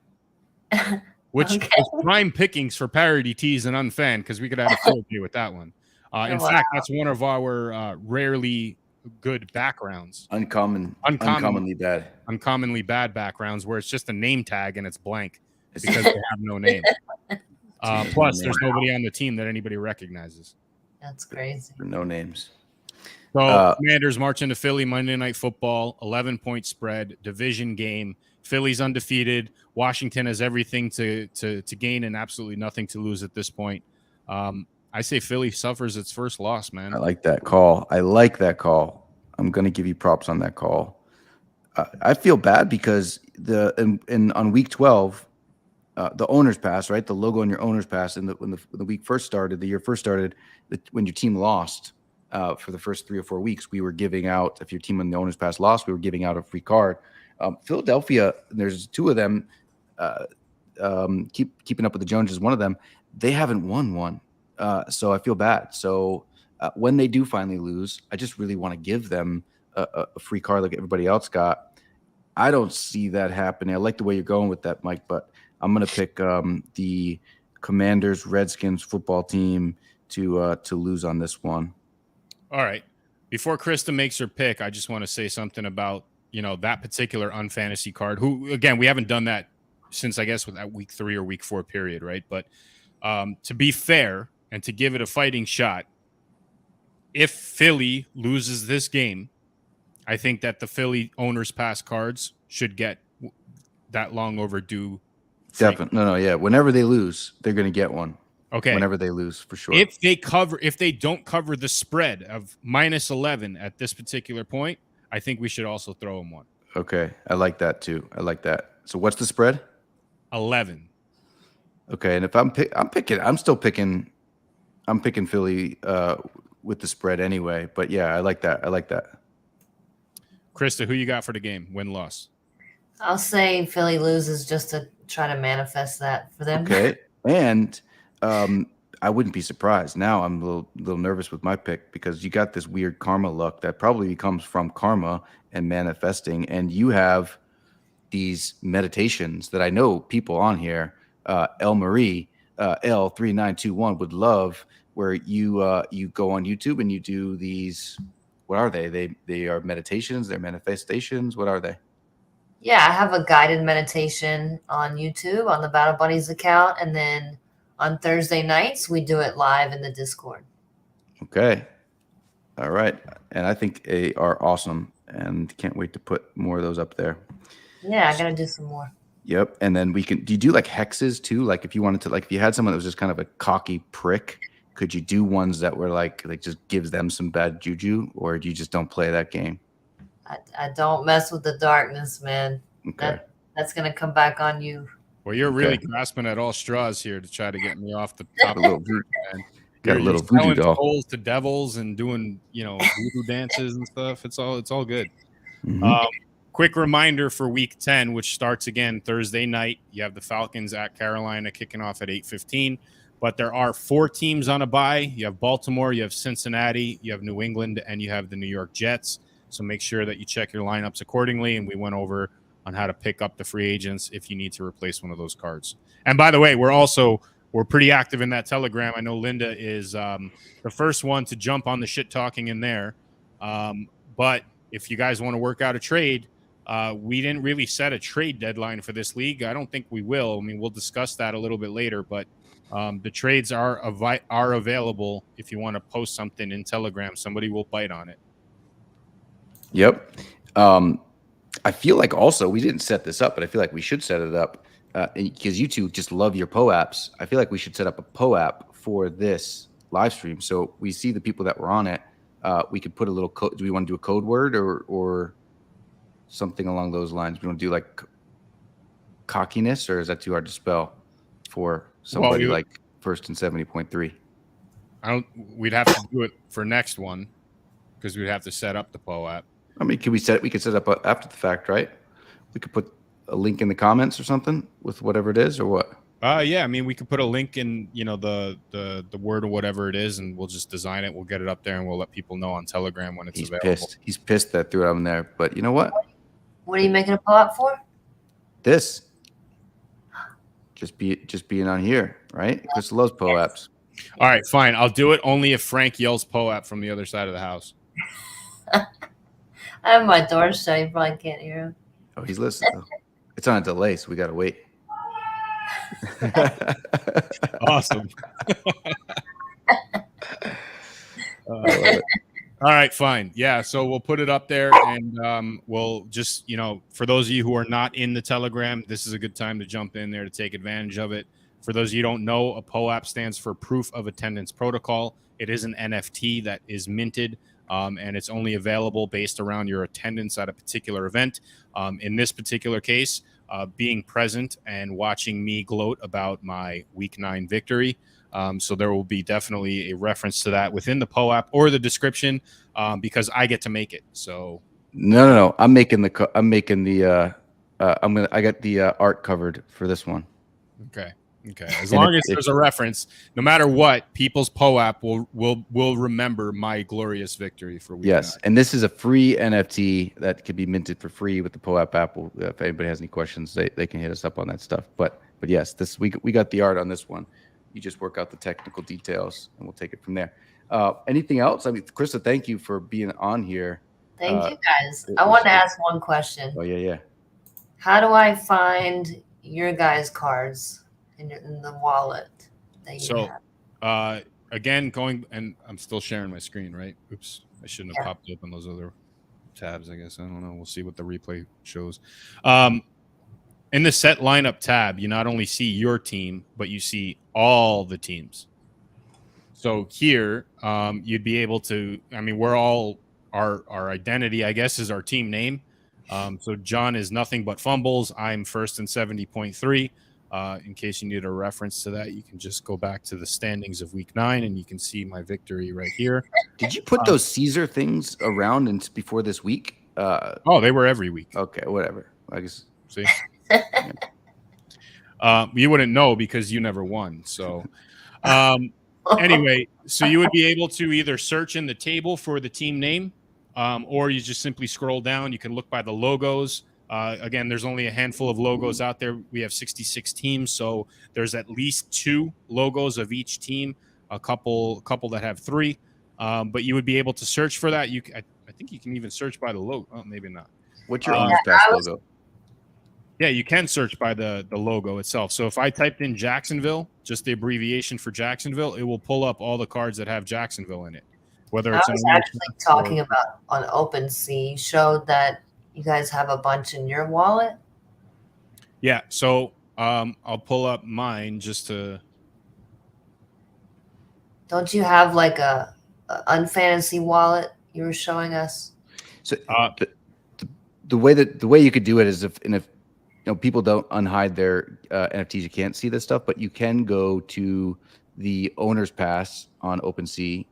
Speaker 3: Which
Speaker 4: Okay.
Speaker 3: is prime pickings for parody tees and unfan, because we could have a field day with that one. In fact, that's one of our rarely good backgrounds.
Speaker 2: Uncommonly bad.
Speaker 3: Uncommonly bad backgrounds where it's just a name tag and it's blank because they have no name. Plus, there's nobody on the team that anybody recognizes.
Speaker 4: That's crazy.
Speaker 2: No names.
Speaker 3: So Commanders march into Philly Monday Night Football, 11-point spread, division game. Philly's undefeated. Washington has everything to gain and absolutely nothing to lose at this point. I say Philly suffers its first loss, man.
Speaker 2: I like that call. I'm going to give you props on that call. I feel bad because on week 12, the owner's pass, right? The logo on your owner's pass, when the week first started, the year first started, when your team lost for the first 3 or 4 weeks, we were giving out, if your team on the owner's pass lost, we were giving out a free card. Philadelphia, there's 2 of them, keeping up with the Joneses, one of them, they haven't won one. So I feel bad. So when they do finally lose, I just really want to give them a free card like everybody else got. I don't see that happening. I like the way you're going with that, Mike, but I'm going to pick the Commanders Redskins football team to lose on this one.
Speaker 3: All right. Before Krista makes her pick, I just want to say something about that particular unfantasy card. Who, again, we haven't done that since, I guess, with that week 3 or week 4 period, right? But to be fair and to give it a fighting shot, if Philly loses this game, I think that the Philly owners pass cards should get that long overdue.
Speaker 2: Definitely. No, yeah. Whenever they lose, they're going to get one.
Speaker 3: Okay.
Speaker 2: Whenever they lose, for sure.
Speaker 3: If they don't cover the spread of -11 at this particular point, I think we should also throw them one.
Speaker 2: Okay. I like that too. I like that. So what's the spread?
Speaker 3: 11.
Speaker 2: Okay. And if I'm still picking Philly with the spread anyway. But yeah, I like that.
Speaker 3: Krista, who you got for the game? Win-loss.
Speaker 4: I'll say Philly loses just to try to manifest that for them.
Speaker 2: Okay. And I wouldn't be surprised. Now I'm a little nervous with my pick because you got this weird karma luck that probably comes from karma and manifesting. And you have these meditations that I know people on here, El Marie, L3921 would love, where you go on YouTube and you do these. What are they? They are meditations. They're manifestations. What are they?
Speaker 4: Yeah, I have a guided meditation on YouTube on the Battle Buddies account, and then on Thursday nights we do it live in the Discord.
Speaker 2: Okay, all right, and I think they are awesome, and can't wait to put more of those up there.
Speaker 4: Yeah, I gotta do some more.
Speaker 2: Yep, and then do you do like hexes too? Like if you wanted to, like if you had someone that was just kind of a cocky prick, could you do ones that were like just gives them some bad juju, or do you just don't play that game?
Speaker 4: I don't mess with the darkness, man.
Speaker 2: Okay.
Speaker 4: That's gonna come back on you.
Speaker 3: Well, you're really grasping at all straws here to try to get me off the top of
Speaker 2: little
Speaker 3: the man.
Speaker 2: Got a little voodoo doll.
Speaker 3: Souls to devils and doing voodoo dances and stuff. It's all good.
Speaker 2: Mm-hmm.
Speaker 3: Quick reminder for week 10, which starts again Thursday night. You have the Falcons at Carolina kicking off at 8:15. But there are 4 teams on a bye. You have Baltimore, you have Cincinnati, you have New England, and you have the New York Jets. So make sure that you check your lineups accordingly. And we went over on how to pick up the free agents if you need to replace one of those cards. And by the way, we're pretty active in that Telegram. I know Linda is the first one to jump on the shit talking in there. But if you guys want to work out a trade, we didn't really set a trade deadline for this league. I don't think we will. I mean, we'll discuss that a little bit later, but the trades are available. If you want to post something in Telegram, somebody will bite on it.
Speaker 2: Yep. I feel like also we didn't set this up, but I feel like we should set it up. because you two just love your POAPs, I feel like we should set up a POAP for this live stream. So we see the people that were on it. We could put a little code. Do we want to do a code word or something along those lines? We want to do like cockiness, or is that too hard to spell for somebody like First and 70.3?
Speaker 3: We'd have to do it for next one because we'd have to set up the POAP.
Speaker 2: I mean, we could set up after the fact, right? We could put a link in the comments or something with whatever it is, or what?
Speaker 3: Yeah, I mean, we could put a link in, the word or whatever it is, and we'll just design it. We'll get it up there, and we'll let people know on Telegram when it's available.
Speaker 2: He's pissed that threw it on there, but you know what?
Speaker 4: What are you making a POAP for?
Speaker 2: This. Just being on here, right? Crystal loves POAPs.
Speaker 3: All right, fine. I'll do it only if Frank yells POAP from the other side of the house.
Speaker 4: I have my door shut. You probably can't hear him.
Speaker 2: Oh, he's listening. It's on a delay, so we got to wait.
Speaker 3: Awesome. All right, fine. Yeah, so we'll put it up there, and we'll just, for those of you who are not in the Telegram, this is a good time to jump in there to take advantage of it. For those of you who don't know, a POAP stands for Proof of Attendance Protocol. It is an NFT that is minted, and it's only available based around your attendance at a particular event. In this particular case, being present and watching me gloat about my Week 9 victory. So there will be definitely a reference to that within the POAP or the description, because I get to make it. So
Speaker 2: no. I got the art covered for this one.
Speaker 3: Okay. As long as there's a reference, no matter what, people's POAP will remember my glorious victory for Week 9.
Speaker 2: And this is a free NFT that can be minted for free with the POAP app. If anybody has any questions, they can hit us up on that stuff. But yes, we got the art on this one. You just work out the technical details, and we'll take it from there. Anything else? I mean, Krista, thank you for being on here.
Speaker 4: Thank you, guys. I want to ask one question.
Speaker 2: Oh, yeah.
Speaker 4: How do I find your guys' cards in the wallet that you have?
Speaker 3: Again, and I'm still sharing my screen, right? Oops, I shouldn't have popped open those other tabs, I guess. I don't know. We'll see what the replay shows. In the set lineup tab, you not only see your team, but you see all the teams. So here, you'd be able to, we're all, our identity, I guess, is our team name. So John is Nothing But Fumbles. I'm First and 70.3. In case you need a reference to that, you can just go back to the standings of Week 9, and you can see my victory right here.
Speaker 2: Did you put those Caesar things around before this week?
Speaker 3: They were every week.
Speaker 2: Okay, whatever. I guess.
Speaker 3: See? You wouldn't know because you never won. So anyway, so you would be able to either search in the table for the team name, or you just simply scroll down. You can look by the logos. Again, there's only a handful of logos out there. We have 66 teams, so there's at least 2 logos of each team, a couple that have 3. But you would be able to search for that. I think you can even search by the logo. Oh, maybe not.
Speaker 2: What's your logo?
Speaker 3: Yeah, you can search by the logo itself. So if I typed in Jacksonville, just the abbreviation for Jacksonville, it will pull up all the cards that have Jacksonville in it. Whether it's
Speaker 4: I was actually talking about on OpenSea, you showed that you guys have a bunch in your wallet.
Speaker 3: Yeah, so I'll pull up mine just to.
Speaker 4: Don't you have like a UNfantasy wallet you were showing us?
Speaker 2: So the way you could do it is if people don't unhide their NFTs, you can't see this stuff, but you can go to the owner's pass on OpenSea,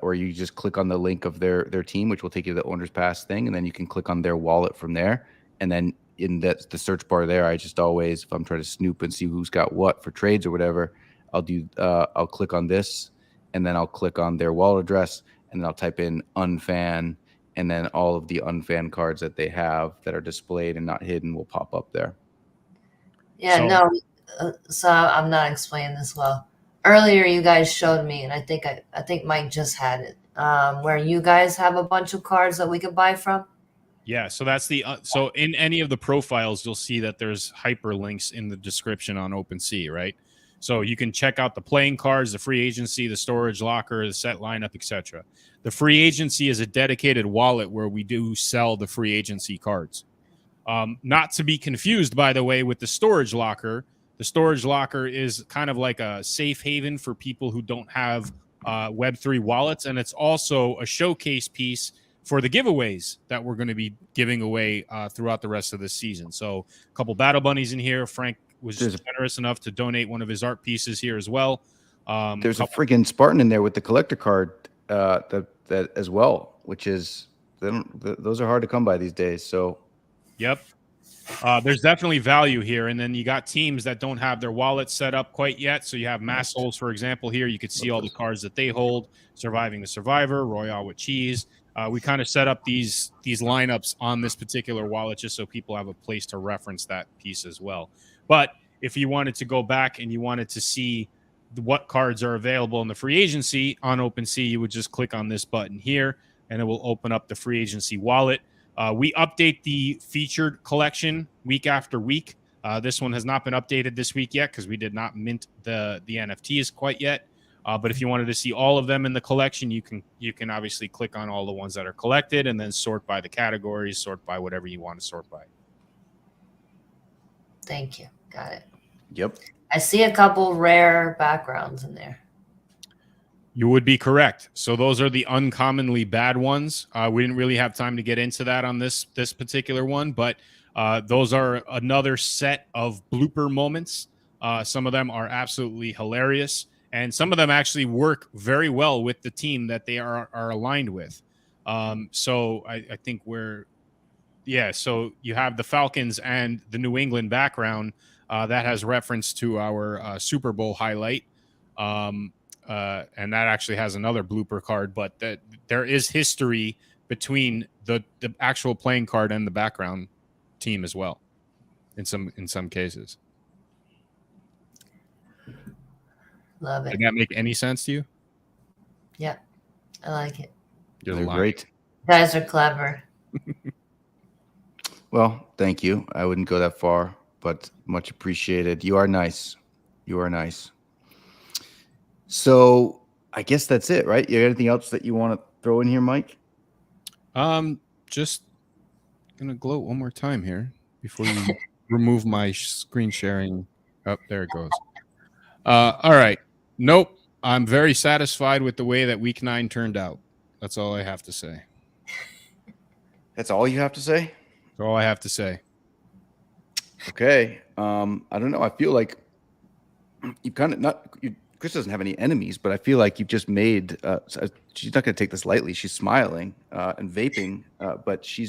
Speaker 2: or you just click on the link of their team, which will take you to the owner's pass thing, and then you can click on their wallet from there. And then in the search bar there, I just always, if I'm trying to snoop and see who's got what for trades or whatever, I'll click on this, and then I'll click on their wallet address, and then I'll type in UNFan, and then all of the UNFan cards that they have that are displayed and not hidden will pop up there.
Speaker 4: Yeah, so I'm not explaining this well. Earlier, you guys showed me, and I think Mike just had it, where you guys have a bunch of cards that we could buy from.
Speaker 3: Yeah, so that's so in any of the profiles, you'll see that there's hyperlinks in the description on OpenSea, right? So you can check out the playing cards, the free agency, the storage locker, the set lineup, etc. The free agency is a dedicated wallet where we do sell the free agency cards. Not to be confused, by the way, with the storage locker. The storage locker is kind of like a safe haven for people who don't have Web3 wallets, and it's also a showcase piece for the giveaways that we're going to be giving away throughout the rest of the season. So a couple Battle Bunnies in here. Frank was generous enough to donate one of his art pieces here as well.
Speaker 2: There's a freaking Spartan in there with the collector card that as well, which is those are hard to come by these days. So,
Speaker 3: yep. There's definitely value here. And then you got teams that don't have their wallets set up quite yet. So you have Mass Holes, for example, here. You could see all the cards that they hold: Surviving the Survivor, Royale with Cheese. We kind of set up these lineups on this particular wallet just so people have a place to reference that piece as well. But if you wanted to go back and you wanted to see what cards are available in the free agency on OpenSea, you would just click on this button here, and it will open up the free agency wallet. We update the featured collection week after week. This one has not been updated this week yet because we did not mint the NFTs quite yet. But if you wanted to see all of them in the collection, you can obviously click on all the ones that are collected and then sort by the categories, sort by whatever you want to sort by.
Speaker 4: Thank you. Got it.
Speaker 2: Yep.
Speaker 4: I see a couple rare backgrounds in there.
Speaker 3: You would be correct. So those are the uncommonly bad ones. We didn't really have time to get into that on this particular one, but those are another set of blooper moments. Some of them are absolutely hilarious, and some of them actually work very well with the team that they are aligned with. So I think so you have the Falcons and the New England background that has reference to our Super Bowl highlight. And that actually has another blooper card, but there is history between the actual playing card and the background team as well in some cases.
Speaker 4: Love it.
Speaker 3: Did that make any sense to you?
Speaker 4: Yeah, I like it.
Speaker 2: They're great.
Speaker 4: You guys are clever.
Speaker 2: Well, thank you. I wouldn't go that far, but much appreciated. You are nice. You are nice. So I guess that's it, right? You got anything else that you want to throw in here, Mike?
Speaker 3: Just gonna gloat one more time here before you remove my screen sharing. Oh, there it goes. All right. Nope. I'm very satisfied with the way that week 9 turned out. That's all I have to say.
Speaker 2: That's all you have to say?
Speaker 3: That's all I have to say.
Speaker 2: Okay. I don't know. I feel like you kind of Chris doesn't have any enemies, but I feel like you've just made. She's not going to take this lightly. She's smiling and vaping, but she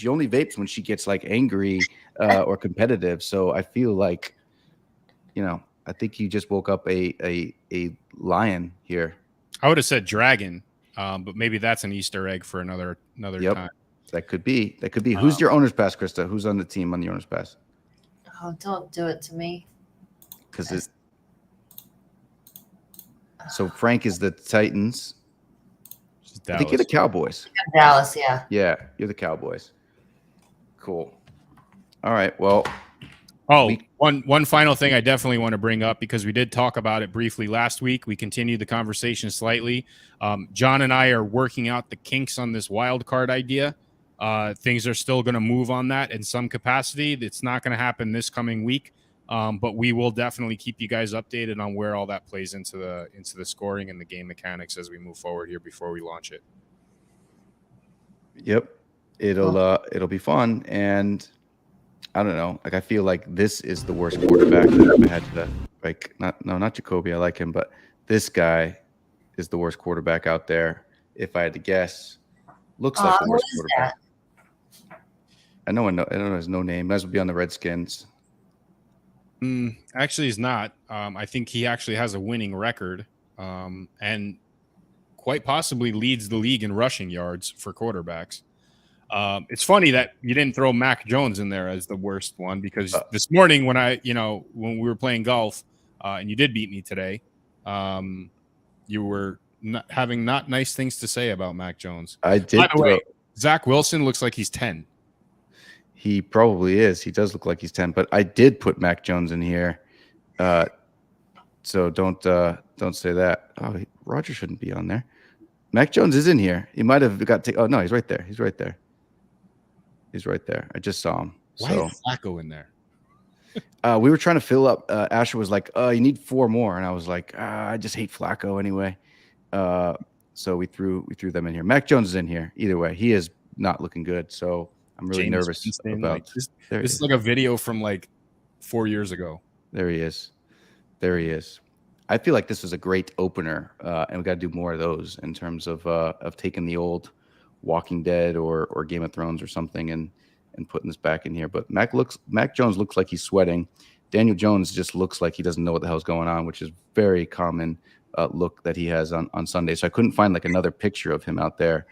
Speaker 2: only vapes when she gets like angry or competitive. So I feel like, I think you just woke up a lion here.
Speaker 3: I would have said dragon, but maybe that's an Easter egg for another time.
Speaker 2: That could be. Who's your owner's pass, Krista? Who's on the team on the owner's pass?
Speaker 4: Oh, don't do it to me.
Speaker 2: Because so Frank is the Titans. I think you're the Cowboys.
Speaker 4: Dallas, yeah.
Speaker 2: Yeah, you're the Cowboys. Cool. All right. Well.
Speaker 3: One final thing I definitely want to bring up, because we did talk about it briefly last week. We continued the conversation slightly. John and I are working out the kinks on this wild card idea. Things are still going to move on that in some capacity. It's not going to happen this coming week. But we will definitely keep you guys updated on where all that plays into the scoring and the game mechanics as we move forward here before we launch it.
Speaker 2: Yep, it'll be fun, and I don't know. Like I feel like this is the worst quarterback that I've ever had to not Jacoby. I like him, but this guy is the worst quarterback out there. If I had to guess, looks like the worst quarterback. I don't know his name. Might as well be on the Redskins.
Speaker 3: Actually, he's not. I think he actually has a winning record, and quite possibly leads the league in rushing yards for quarterbacks. It's funny that you didn't throw Mac Jones in there as the worst one, because this morning when we were playing golf, and you did beat me today, you were having not nice things to say about Mac Jones.
Speaker 2: I did.
Speaker 3: By the way, Zach Wilson looks like he's 10.
Speaker 2: He probably is. He does look like he's 10, but I did put Mac Jones in here. So don't say that. Oh, Roger shouldn't be on there. Mac Jones is in here. He might have got oh no, he's right there. He's right there. He's right there. I just saw him.
Speaker 3: Why
Speaker 2: So
Speaker 3: is Flacco in there?
Speaker 2: we were trying to fill up. Asher was like, you need 4 more. And I was like, I just hate Flacco anyway. So we threw them in here. Mac Jones is in here. Either way, he is not looking good. So I'm really
Speaker 3: Jameis
Speaker 2: nervous
Speaker 3: Winston,
Speaker 2: about
Speaker 3: like, this.
Speaker 2: There he
Speaker 3: This is like a video from like 4 years ago.
Speaker 2: There he is. There he is. I feel like this was a great opener, and we got to do more of those in terms of taking the old Walking Dead or Game of Thrones or something and putting this back in here. But Mac Jones looks like he's sweating. Daniel Jones just looks like he doesn't know what the hell's going on, which is very common look that he has on Sunday. So I couldn't find like another picture of him out there.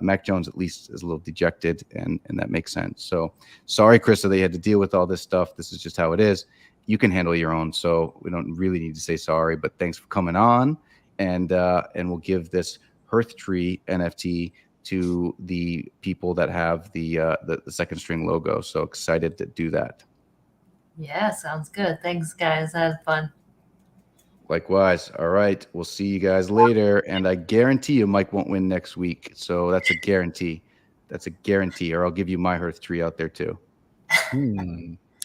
Speaker 2: Mac Jones at least is a little dejected, and that makes sense. So sorry, Krista, that you had to deal with all this stuff. This is just how it is. You can handle your own, so we don't really need to say sorry. But thanks for coming on, and we'll give this Hearth Tree NFT to the people that have the second string logo. So excited to do that.
Speaker 4: Yeah, sounds good. Thanks, guys. I had fun.
Speaker 2: Likewise. All right. We'll see you guys later. And I guarantee you Mike won't win next week. So that's a guarantee. That's a guarantee. Or I'll give you my Hearth Tree out there too.